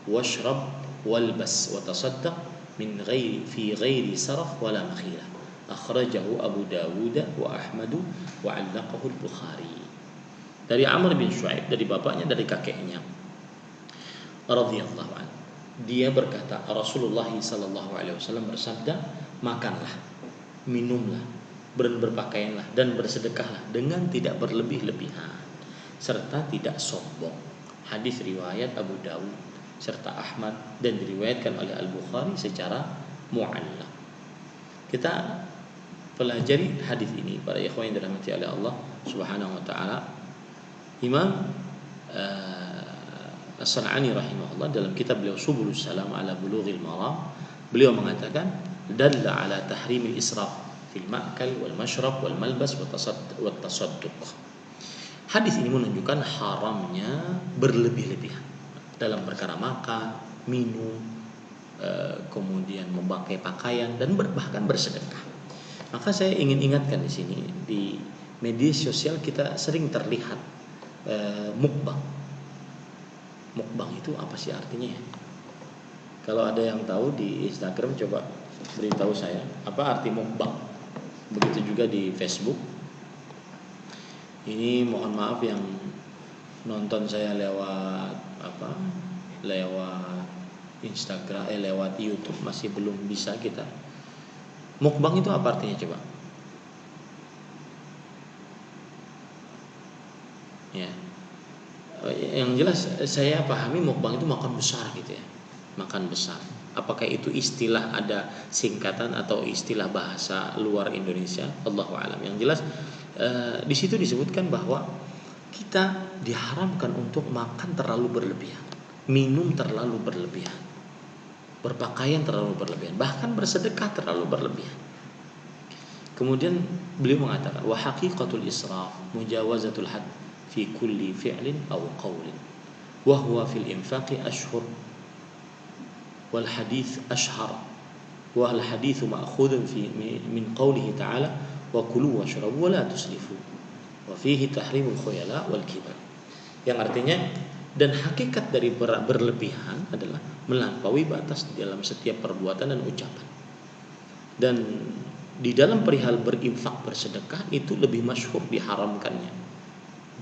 washrab walbas wa tasaddaq min ghairi saraf wala makhila. Akhrajahu Abu Dawud wa Ahmad wa 'allaqahu al-Bukhari. Dari Amr bin Syu'aib, dari bapaknya, dari kakeknya radhiyallahu anhu. Dia berkata, Rasulullah sallallahu alaihi wasallam bersabda, makanlah, minumlah, berpakaianlah dan bersedekahlah dengan tidak berlebih-lebihan serta tidak sombong. Hadis riwayat Abu Dawud serta Ahmad dan diriwayatkan oleh Al-Bukhari secara mu'allaq. Kita pelajari hadis ini para ikhwan yang dirahmati oleh Allah Subhanahu wa taala. Imam As-San'ani rahimahullah dalam kitab beliau Subulus Salam ala Bulughil Maram, beliau mengatakan dalla ala tahrimil israf fil ma'kal wal mashrab wal malbas wat tasadduq. Hadis ini menunjukkan haramnya berlebih-lebihan dalam perkara makan, minum, kemudian memakai pakaian dan bahkan bersedekah. Maka saya ingin ingatkan di sini, di media sosial kita sering terlihat mukbang. Mukbang itu apa sih artinya ya? Kalau ada yang tahu di Instagram coba beritahu saya apa arti mukbang. Begitu juga di Facebook. Ini mohon maaf yang nonton saya lewat lewat Instagram, lewat YouTube masih belum bisa kita. Mukbang itu apa artinya coba? Ya. Yang jelas saya pahami mukbang itu makan besar gitu ya. Makan besar. Apakah itu istilah, ada singkatan atau istilah bahasa luar Indonesia? Allahu a'lam. Yang jelas di situ disebutkan bahwa kita diharamkan untuk makan terlalu berlebihan, minum terlalu berlebihan, berpakaian terlalu berlebihan, bahkan bersedekah terlalu berlebihan. Kemudian beliau mengatakan wa haqiqatul israf mujawazatul had fi kulli fi'lin aw qawlin wa huwa fil infaqi ashhur wal hadith ashhar wal hadith ma'khudun fi min qawlihi ta'ala wa kulu washrabu wa la tusrifu wa fihi tahrimul khuyala wal kibar. Yang artinya, dan hakikat dari berlebihan adalah melampaui batas dalam setiap perbuatan dan ucapan. Dan di dalam perihal berinfak, bersedekah itu lebih masyhur diharamkannya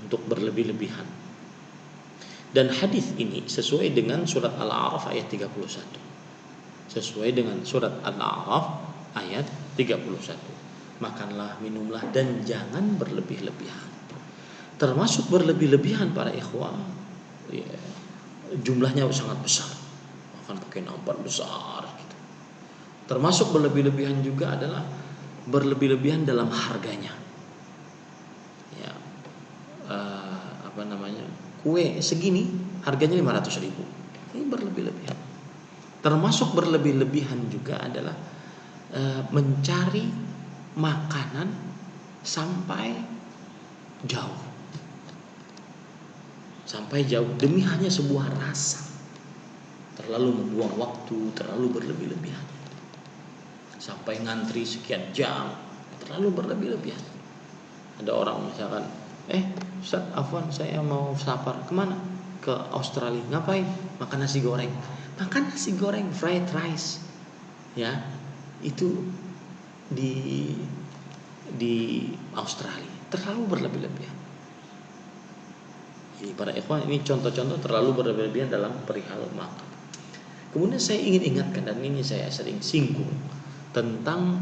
untuk berlebih-lebihan. Dan hadis ini sesuai dengan surat Al-A'raf ayat 31. Sesuai dengan surat Al-A'raf ayat 31. Makanlah, minumlah, dan jangan berlebih-lebihan. Termasuk berlebih-lebihan para ikhwah, ya, jumlahnya sangat besar, bahkan pakai nampan besar gitu. Termasuk berlebih-lebihan juga adalah berlebih-lebihan dalam harganya. Ya, kue segini harganya 500.000. Ini berlebih-lebihan. Termasuk berlebih-lebihan juga adalah mencari makanan sampai jauh demi hanya sebuah rasa. Terlalu membuang waktu, terlalu berlebih-lebihan. Sampai ngantri sekian jam, terlalu berlebih-lebihan. Ada orang misalkan, Ustaz Afwan, saya mau safar kemana? Ke Australia. Ngapain? Makan nasi goreng. Makan nasi goreng, fried rice. Ya, itu di Australia. Terlalu berlebih-lebihan. Ini para ikhwan, ini contoh-contoh terlalu berlebihan dalam perihal makan. Kemudian saya ingin ingatkan, dan ini saya sering singgung tentang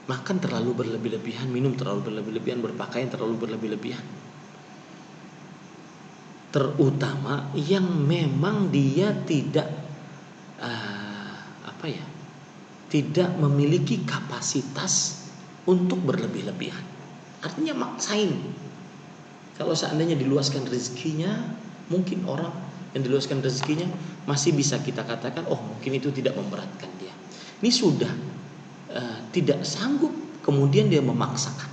makan terlalu berlebih-lebihan, minum terlalu berlebih-lebihan, berpakaian terlalu berlebih-lebihan. Terutama yang memang dia tidak tidak memiliki kapasitas untuk berlebih-lebihan. Artinya maksain. Kalau seandainya diluaskan rezekinya, mungkin orang yang diluaskan rezekinya masih bisa kita katakan, mungkin itu tidak memberatkan dia. Ini sudah tidak sanggup, kemudian dia memaksakan,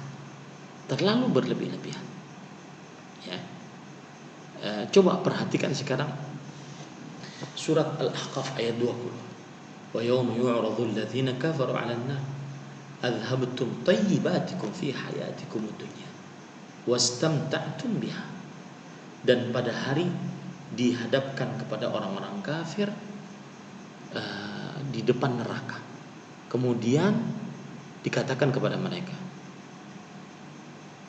terlalu berlebih-lebihan. Ya, coba perhatikan sekarang surat Al-Ahqaf ayat 20. Wa yawma yu'radu alladhina kafaru 'alan nar adhabtum tayyibatikum fi hayatikum ad-dunya wastamta'tum biha. Dan pada hari dihadapkan kepada orang-orang kafir di depan neraka. Kemudian dikatakan kepada mereka,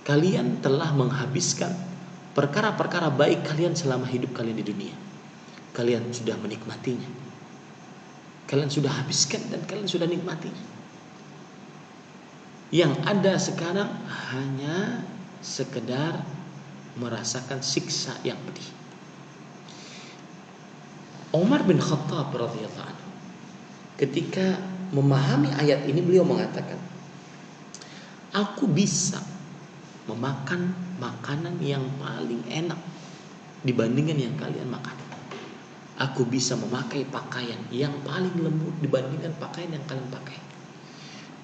kalian telah menghabiskan perkara-perkara baik kalian selama hidup kalian di dunia. Kalian sudah menikmatinya. Kalian sudah habiskan dan kalian sudah nikmatinya. Yang ada sekarang hanya sekedar merasakan siksa yang pedih. Umar bin Khattab radhiyallahu anhu ketika memahami ayat ini, beliau mengatakan, aku bisa memakan makanan yang paling enak dibandingkan yang kalian makan. Aku bisa memakai pakaian yang paling lembut dibandingkan pakaian yang kalian pakai.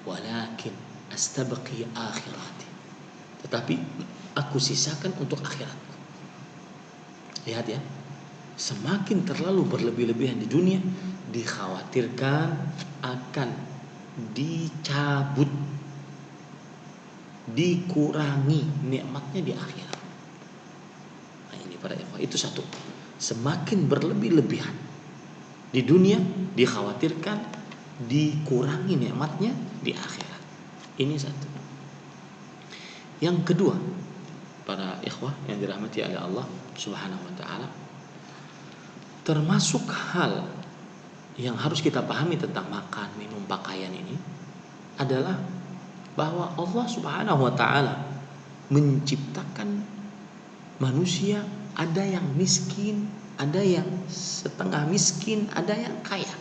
Walakin astabqi akhirati. Tetapi aku sisakan untuk akhiratku. Lihat ya, semakin terlalu berlebih-lebihan di dunia, dikhawatirkan akan dicabut, dikurangi nikmatnya di akhirat. Nah, ini para ikhwah, itu satu. Semakin berlebih-lebihan Di dunia dikhawatirkan dikurangi nikmatnya di akhirat. Ini satu. Yang kedua, para ikhwah yang dirahmati oleh Allah Subhanahu wa taala, termasuk hal yang harus kita pahami tentang makan, minum, pakaian ini adalah bahwa Allah Subhanahu wa taala menciptakan manusia, ada yang miskin, ada yang setengah miskin, ada yang kaya.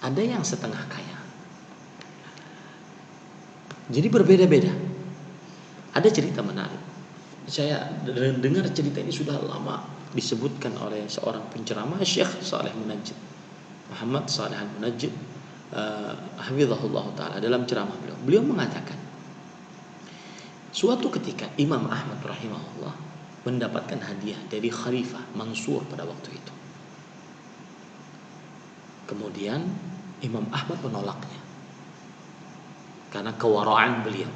Ada yang setengah kaya. Jadi berbeda-beda. Ada cerita menarik. Saya dengar cerita ini sudah lama disebutkan oleh seorang penceramah, Syekh Saleh Munajjid, Muhammad Saleh Al-Munajjid, hafizahullah taala, dalam ceramah beliau mengatakan, suatu ketika Imam Ahmad rahimahullah mendapatkan hadiah dari Khalifah Mansur pada waktu itu. Kemudian Imam Ahmad menolaknya karena kewaraan beliau.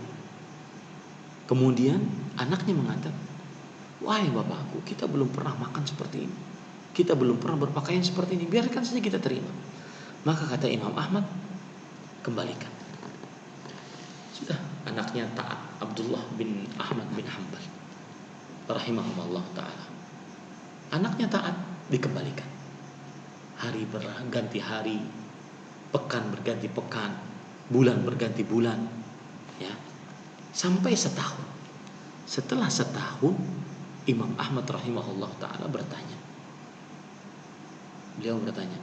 Kemudian anaknya mengatakan, wahai bapakku, kita belum pernah makan seperti ini, kita belum pernah berpakaian seperti ini, biarkan saja kita terima. Maka kata Imam Ahmad, kembalikan. Sudah, anaknya taat, Abdullah bin Ahmad bin Hanbal rahimahullah ta'ala. Anaknya taat, dikembalikan. Hari berganti hari, pekan berganti pekan, bulan berganti bulan, ya, sampai setahun. Setelah setahun, Imam Ahmad rahimahullah ta'ala bertanya. Beliau bertanya,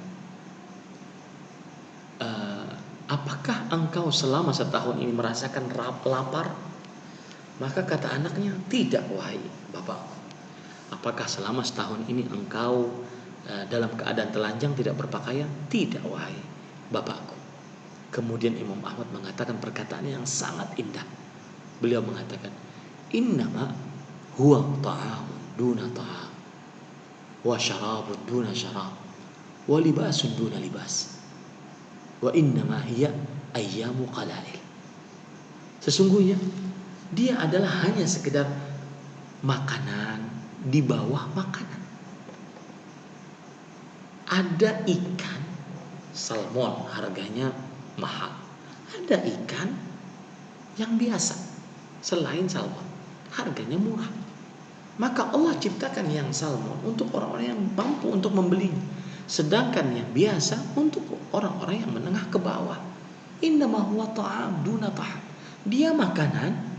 apakah engkau selama setahun ini merasakan lapar? Maka kata anaknya, tidak wahai bapakku. Apakah selama setahun ini engkau dalam keadaan telanjang tidak berpakaian? Tidak wahai bapakku. Kemudian Imam Ahmad mengatakan perkataan yang sangat indah. Beliau mengatakan, innama huwa ta'amun duna ta'am, wa syarabun duna syarab, wa libasun duna libas, wa innama hiya ayyamu qalail. Sesungguhnya dia adalah hanya sekedar makanan di bawah makanan. Ada ikan salmon harganya mahal, ada ikan yang biasa selain salmon harganya murah. Maka Allah ciptakan yang salmon untuk orang-orang yang mampu untuk membelinya, sedangkan yang biasa untuk orang-orang yang menengah ke bawah. Innama huwa ta'am duna ta'am. Dia makanan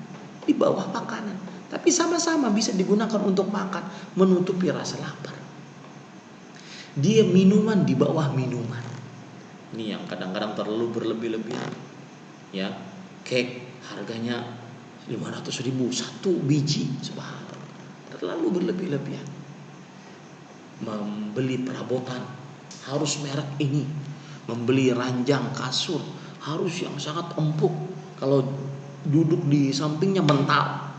di bawah makanan, tapi sama-sama bisa digunakan untuk makan, menutupi rasa lapar. Dia minuman di bawah minuman. Ini yang kadang-kadang terlalu berlebih-lebihan. Ya, cake harganya 500.000 satu biji, subhanallah. Terlalu berlebih-lebihan. Membeli perabotan harus merek ini, membeli ranjang kasur harus yang sangat empuk. Kalau duduk di sampingnya mental,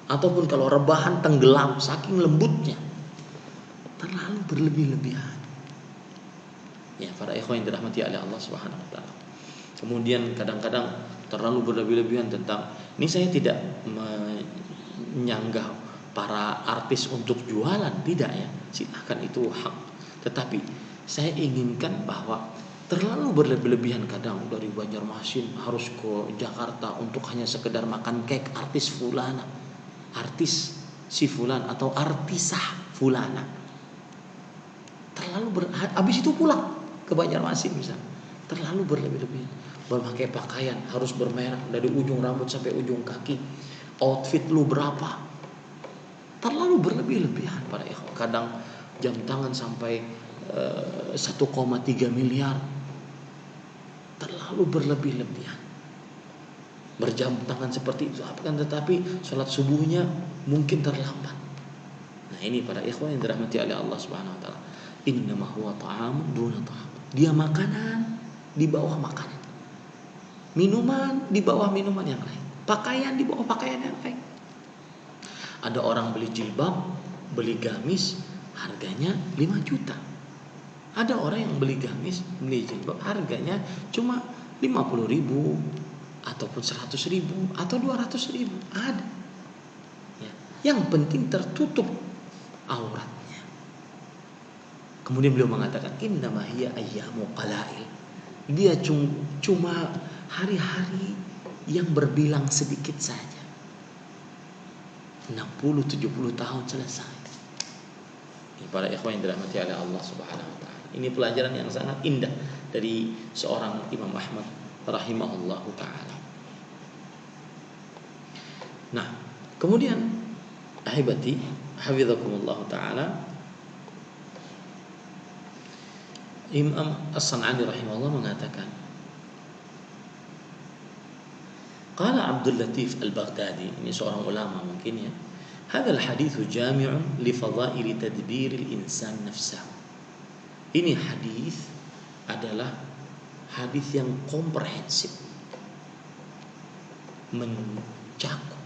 ataupun kalau rebahan tenggelam saking lembutnya. Terlalu berlebih-lebihan. Ya, para ikhwan yang dirahmati oleh Allah Subhanahu wa taala. Kemudian kadang-kadang terlalu berlebih-lebihan tentang, ini saya tidak menyanggah para artis untuk jualan, tidak ya. Silakan, itu hak. Tetapi saya inginkan bahwa terlalu berlebih-lebihan kadang dari Banjarmasin harus ke Jakarta untuk hanya sekedar makan cake artis fulana, artis si fulan atau artisah fulana. Terlalu habis itu pulang ke Banjarmasin misalnya. Terlalu berlebih-lebihan. Berpakai pakaian harus bermerek dari ujung rambut sampai ujung kaki. Outfit lu berapa? Terlalu berlebih-lebihan para ikhwan. Kadang jam tangan sampai 1,3 miliar. Terlalu berlebih-lebihan. Berjam tangan seperti itu, akan tetapi sholat subuhnya mungkin terlambat. Nah, ini para ikhwan yang dirahmati oleh Allah Subhanahu wa taala. Innama huwa ta'amun duna ta'am. Dia makanan di bawah makanan. Minuman di bawah minuman yang lain. Pakaian di bawah pakaian yang lain. Ada orang beli jilbab, beli gamis, harganya 5 juta. Ada orang yang beli gamis, beli jilbab, harganya cuma 50.000 ataupun 100.000 atau 200.000. Ada. Ya. Yang penting tertutup auratnya. Kemudian beliau mengatakan, innama hiya ayyamu qalail. Dia cuma hari-hari yang berbilang sedikit saja. 60-70 tahun selesai. Ini para ikhwan yang dirahmati oleh Allah Subhanahu wa taala. Ini pelajaran yang sangat indah dari seorang Imam Ahmad rahimahullahu taala. Nah, kemudian ahibati hafizakumullah taala, Imam As-San'ani rahimahullah mengatakan, qala Abdul Latif Al-Baghdadi, ini seorang ulama mungkin ya, hadzal haditsu jami'un li fadha'il tadbir al-insan nafsahu. Ini hadis adalah hadis yang komprehensif, mencakup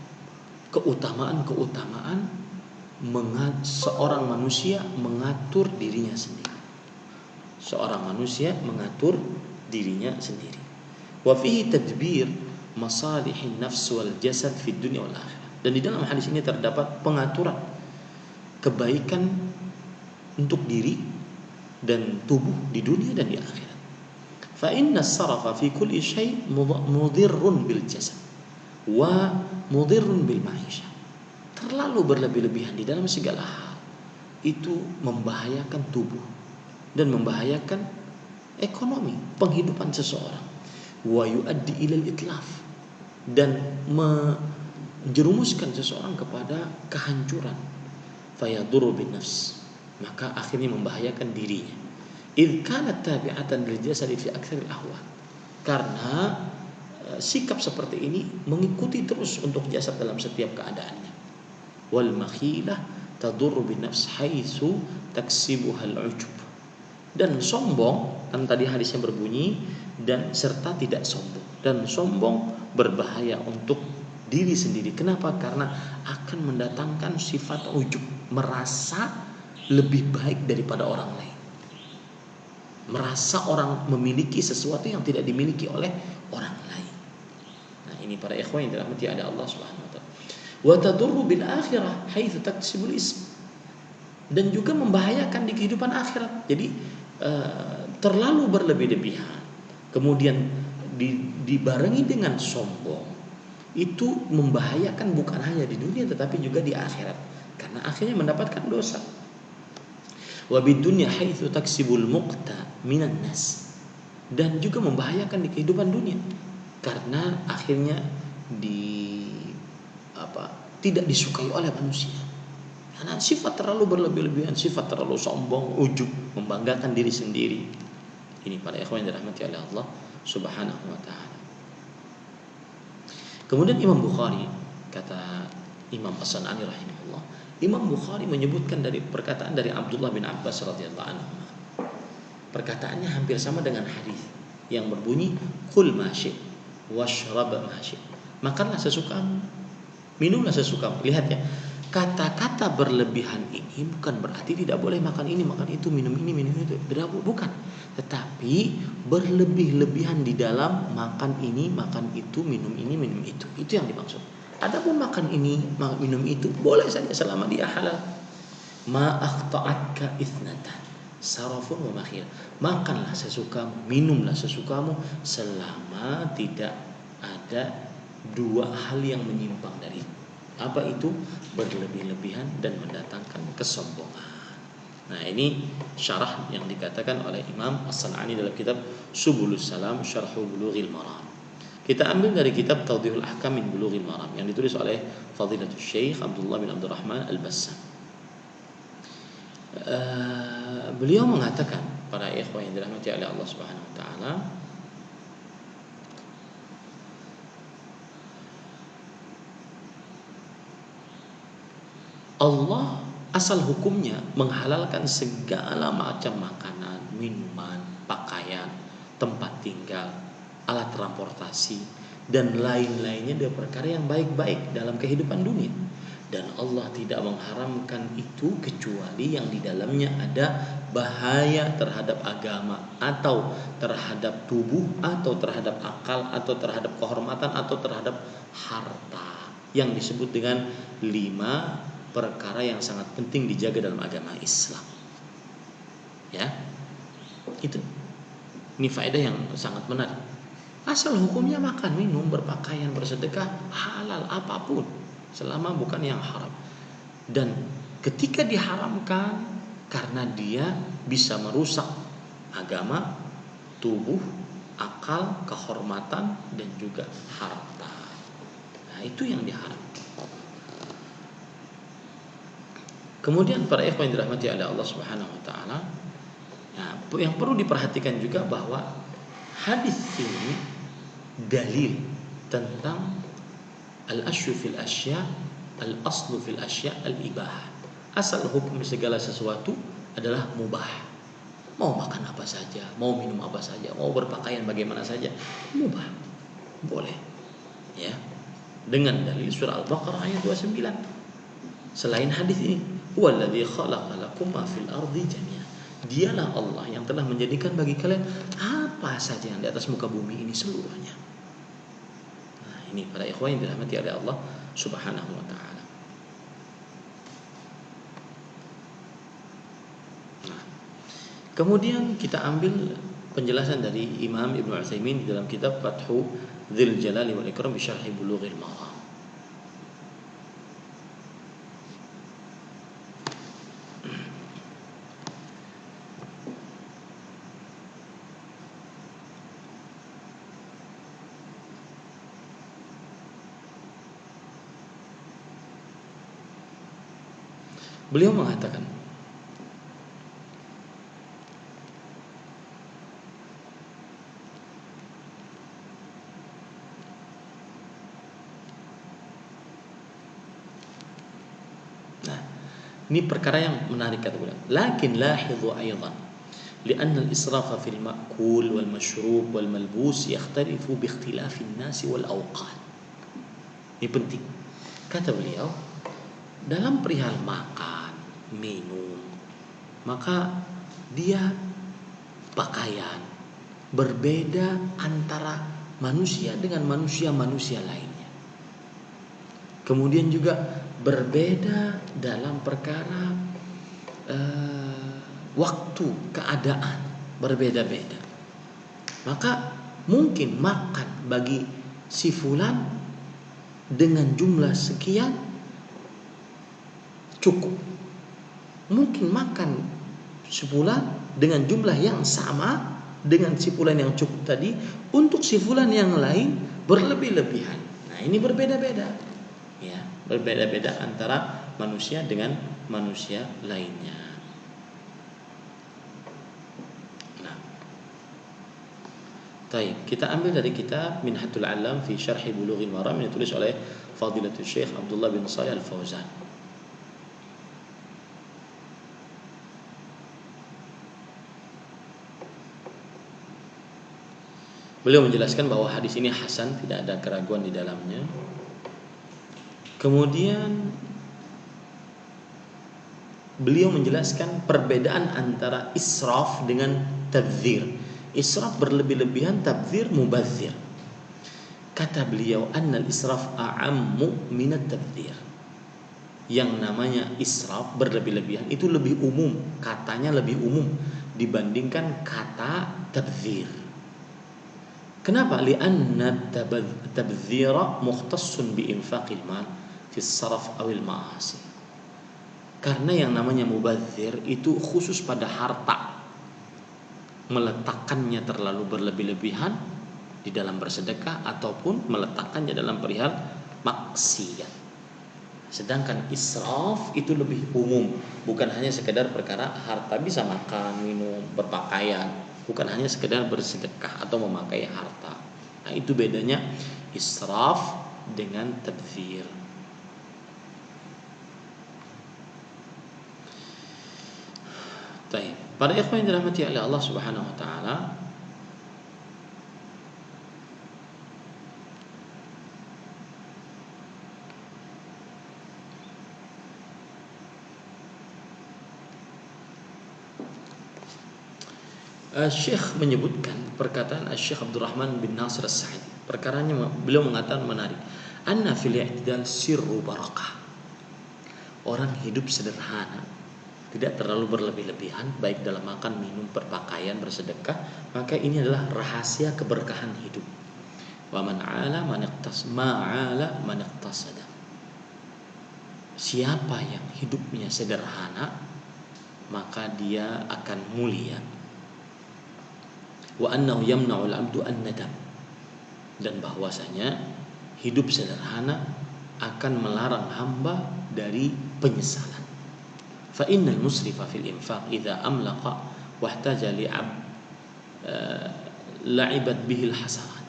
keutamaan-keutamaan seorang manusia mengatur dirinya sendiri. Seorang manusia mengatur dirinya sendiri. Wa fihi tadbir masalihin nafs wal jasad fid dunya wal akhirah. Dan di dalam hadis ini terdapat pengaturan kebaikan untuk diri dan tubuh di dunia dan di akhirat. Fa inna as-sarafa fi kulli syai' mudirrun bil jasad wa mudirrun bil ma'isha. Terlalu berlebih-lebihan di dalam segala hal itu membahayakan tubuh dan membahayakan ekonomi, penghidupan seseorang. Wa yuaddi ilal itlaf, dan menjerumuskan seseorang kepada kehancuran. Fayadurru bin nafs, maka akhirnya membahayakan dirinya. Idh kanat tabi'atan lil jasadi fi aktsaril ahwal, karena sikap seperti ini mengikuti terus untuk jasad dalam setiap keadaannya. Wal makhilah tadurru bin nafs haitsu taksibuha al-ujub. Dan sombong, kan tadi hadisnya berbunyi, dan serta tidak sombong. Dan sombong berbahaya untuk diri sendiri. Kenapa? Karena akan mendatangkan sifat ujub, merasa lebih baik daripada orang lain, merasa orang memiliki sesuatu yang tidak dimiliki oleh orang lain. Nah, ini para ikhwan yang dirahmati oleh Allah Subhanahu wa taala. Wa tadurru bil akhirah haitsu taksibul ism, dan juga membahayakan di kehidupan akhirat. Jadi terlalu berlebih-lebihan kemudian dibarengi dengan sombong, itu membahayakan bukan hanya di dunia tetapi juga di akhirat, karena akhirnya mendapatkan dosa. Wa bidunya haitsu taksibul muqta minan nas, dan juga membahayakan di kehidupan dunia karena akhirnya tidak disukai oleh manusia. Karena sifat terlalu berlebih-lebihan, sifat terlalu sombong, ujub, membanggakan diri sendiri. Ini para ikhwan yang dirahmati oleh Allah Subhanahu wa taala. Kemudian Imam Bukhari, kata Imam As-San'ani rahimahullah, Imam Bukhari menyebutkan dari perkataan dari Abdullah bin Abbas radhiyallahu anhu. Perkataannya hampir sama dengan hadis yang berbunyi, "Qul ma syi'ta washrab ma syi'ta." Makanlah sesukamu, minumlah sesukamu. Lihat ya, kata-kata berlebihan ini bukan berarti tidak boleh makan ini, makan itu, minum ini, minum itu. Bukan. Tetapi berlebih-lebihan di dalam makan ini, makan itu, minum ini, minum itu. Itu yang dimaksud. Adapun makan ini, minum itu boleh saja selama dia halal. Ma akhta'atka ithnatan sarafun wa makhil. Makanlah sesukamu, minumlah sesukamu selama tidak ada dua hal yang menyimpang dari itu. Apa itu? Berlebih-lebihan dan mendatangkan kesombongan. Nah, ini syarah yang dikatakan oleh Imam As-San'ani dalam kitab Subulus Salam Syarhu Bulughil Maram. Kita ambil dari kitab Tawdihul Ahkam min Bulughil Maram yang ditulis oleh Fadilatul Syekh Abdullah bin Abdul Rahman Al-Bassam. Beliau mengatakan, para ikhwan yang dirahmati oleh Allah Subhanahu wa taala, Allah asal hukumnya menghalalkan segala macam makanan, minuman, pakaian, tempat tinggal, alat transportasi, dan lain-lainnya dari perkara yang baik-baik dalam kehidupan dunia. Dan Allah tidak mengharamkan itu kecuali yang di dalamnya ada bahaya terhadap agama, atau terhadap tubuh, atau terhadap akal, atau terhadap kehormatan, atau terhadap harta, yang disebut dengan 5 perkara yang sangat penting dijaga dalam agama Islam. Ya, itu. Ini faedah yang sangat menarik. Asal hukumnya makan, minum, berpakaian, bersedekah halal apapun selama bukan yang haram. Dan ketika diharamkan karena dia bisa merusak agama, tubuh, akal, kehormatan dan juga harta. Nah, itu yang diharamkan. Kemudian para ikhwan yang dirahmati oleh Allah Subhanahu wa taala, nah, yang perlu diperhatikan juga bahwa hadis ini dalil tentang al-asyu fil asya, al-aslu fil asya al-ibah. Asal hukum segala sesuatu adalah mubah. Mau makan apa saja, mau minum apa saja, mau berpakaian bagaimana saja, mubah. Boleh. Ya. Dengan dalil surah Al-Baqarah ayat 29. Selain hadis ini, huwallazi khalaqa lakum ma fil ardi jami'an. Dialah Allah yang telah menjadikan bagi kalian apa saja yang di atas muka bumi ini seluruhnya. Nah, ini para ikhwan yang dirahmati oleh Allah Subhanahu wa taala. Nah, kemudian kita ambil penjelasan dari Imam Ibnu Utsaimin di dalam kitab Fathu Dzil Jalali wal Ikram bi Syarh Bulughil Maram. Beliau mengatakan, nah, ini perkara yang menarik kata beliau. Lakin lahidhu aidan, لأن الإسراف في المأكول والمشروب والملبوس يختلف باختلاف الناس والأوقات. Ini penting. Kata beliau, dalam perihal makan, minum, maka dia pakaian berbeda antara manusia dengan manusia lainnya. Kemudian juga berbeda dalam perkara waktu, keadaan berbeda-beda. Maka mungkin makan bagi si fulan dengan jumlah sekian cukup. Mungkin makan si fulan dengan jumlah yang sama dengan si fulan yang cukup tadi, untuk si fulan yang lain berlebih-lebihan. Nah, ini berbeda-beda. Ya, berbeda-beda antara manusia dengan manusia lainnya. Baik, kita ambil dari kitab Minhatul Alam fi Syarh Bulughil Maram yang ditulis oleh Fadilatul Syekh Abdullah bin Shalih Al-Fauzan. Beliau menjelaskan bahwa hadis ini hasan, tidak ada keraguan di dalamnya. Kemudian beliau menjelaskan perbedaan antara israf dengan tabdzir. Israf berlebih-lebihan, tabdzir mubadzir. Kata beliau, annal israf a'ammu minat tabdzir. Yang namanya israf berlebih-lebihan itu lebih umum, katanya lebih umum dibandingkan kata tabdzir. Kenapa? Li'anna tabdzira mukhtassun bi infaqil mal fi saraf awil ma'asi. Karena yang namanya mubadzir itu khusus pada harta, meletakkannya terlalu berlebih-lebihan di dalam bersedekah ataupun meletakkannya dalam perihal maksiat. Sedangkan israf itu lebih umum, bukan hanya sekedar perkara harta, bisa makan, minum, berpakaian, bukan hanya sekedar bersedekah atau memakai harta. Nah, itu bedanya israf dengan tabdzir. Baik, para ikhwan yang dirahmati oleh Allah Subhanahu wa taala, Syekh menyebutkan perkataan Syekh Abdurrahman bin Nasir As-Sa'idi. Perkaranya beliau mengatakan menarik. Anna fil i'tidal sirru barakah. Orang hidup sederhana tidak terlalu berlebih-lebihan baik dalam makan, minum, berpakaian, bersedekah, maka ini adalah rahasia keberkahan hidup. Wa man 'ala man ma'ala man iqtasada. Siapa yang hidupnya sederhana, maka dia akan mulia. Wa annahu yamna'ul 'abdu an-nadam. Dan bahwasanya hidup sederhana akan melarang hamba dari penyesalan. Fa innal musrifa fil infaq idza amlaqa wahtaja li'ab la'ibat bihil hasanat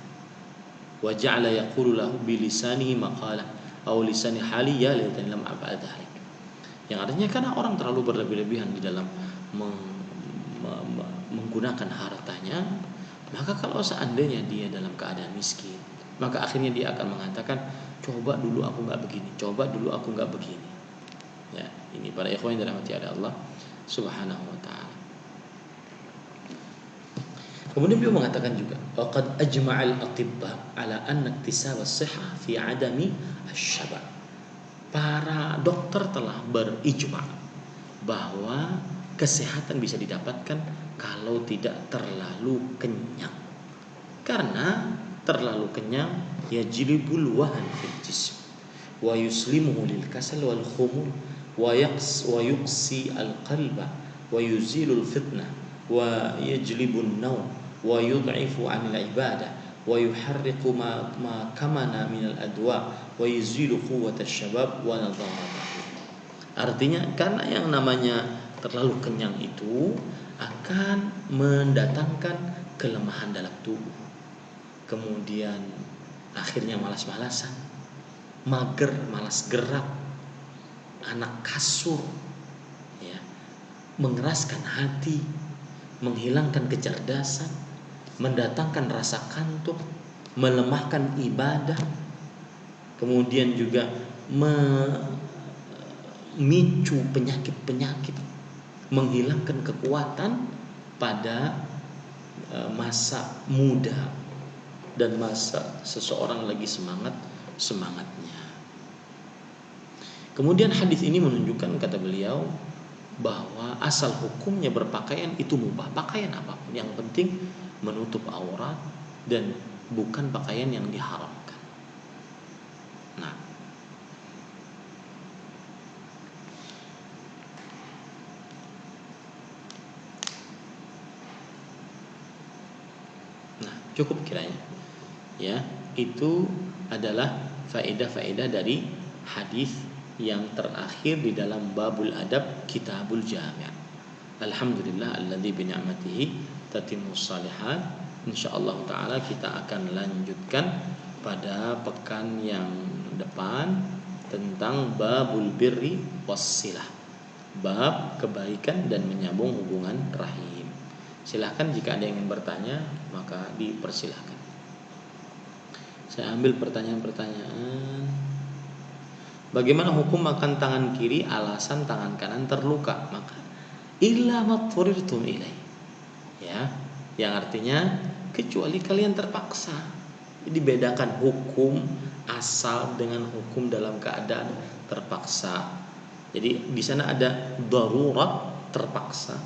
wa ja'ala yaqulu lahu bilisanihi maqala aw lisani hali ya laitani lam af'al dhalik. Yang artinya karena orang terlalu berlebih-lebihan di dalam menggunakan hartanya, maka kalau seandainya dia dalam keadaan miskin, maka akhirnya dia akan mengatakan, coba dulu aku nggak begini, coba dulu aku nggak begini. Ya, ini para ikhwan yang dirahmati oleh Allah Subhanahu wa taala. Kemudian beliau mengatakan juga, waqad ajma'al atibba ala anna iktisab as-sihah fi 'adami asy-syabab. Para dokter telah berijma bahwa kesehatan bisa didapatkan kalau tidak terlalu kenyang. Karena terlalu kenyang yajlibul wahan fil jism wa yuslimuhu lil kasal wal khumul wa yuqsi al qalba wa yuzilul fitnah wa yajlibun naum wa yud'ifu 'anil ibadah wa yuharriqu ma kamana min al adwa wa yuzilu quwwata syabab wa nadharatahu. Artinya karena yang namanya terlalu kenyang itu akan mendatangkan kelemahan dalam tubuh. Kemudian akhirnya malas-malasan, mager, malas gerak, anak kasur, ya, mengeraskan hati, menghilangkan kecerdasan, mendatangkan rasa kantuk, melemahkan ibadah, kemudian juga memicu penyakit-penyakit, menghilangkan kekuatan pada masa muda dan masa seseorang lagi semangatnya. Kemudian hadis ini menunjukkan, kata beliau, bahwa asal hukumnya berpakaian itu mubah, pakaian apapun, yang penting menutup aurat dan bukan pakaian yang diharamkan. Nah, cukup kiranya. Ya, itu adalah faedah-faedah dari hadis yang terakhir di dalam babul adab kitabul jami'. Alhamdulillah alladzi bi ni'matihi tatimmus shalihat. Insyaallah taala kita akan lanjutkan pada pekan yang depan tentang babul birri wassilah. Bab kebaikan dan menyambung hubungan rahim. Silahkan jika ada yang ingin bertanya, maka dipersilahkan. Saya ambil pertanyaan-pertanyaan. Bagaimana hukum makan tangan kiri alasan tangan kanan terluka? Maka illa matfurirtum ilai. Ya, yang artinya kecuali kalian terpaksa. Jadi bedakan hukum asal dengan hukum dalam keadaan terpaksa. Jadi di sana ada darurat terpaksa,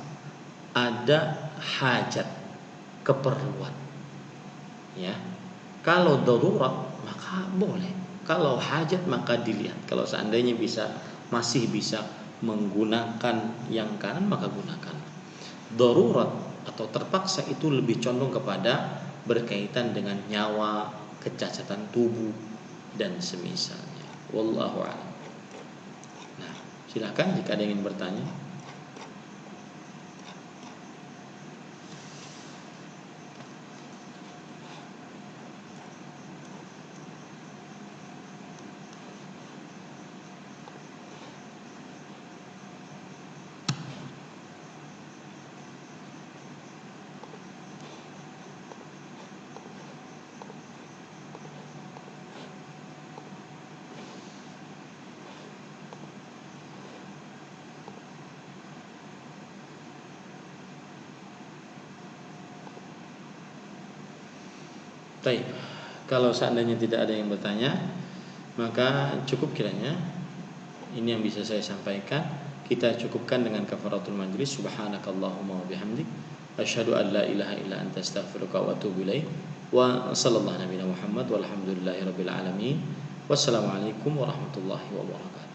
ada hajat keperluan. Ya. Kalau darurat maka boleh. Kalau hajat maka dilihat. Kalau seandainya masih bisa menggunakan yang kanan maka gunakan. Darurat atau terpaksa itu lebih condong kepada berkaitan dengan nyawa, kecacatan tubuh dan semisalnya. Wallahu a'lam. Nah, silakan jika ada yang ingin bertanya. Baik, kalau seandainya tidak ada yang bertanya, maka cukup kiranya ini yang bisa saya sampaikan. kita cukupkan dengan kafaratul majlis. Subhanakallahumma wa bihamdik, asyhadu an la ilaha illa anta astaghfiruka wa atubu ilaik. Wa sallallahu nabiyana Muhammad walhamdulillahi rabbil alamin. Wassalamualaikum warahmatullahi wabarakatuh.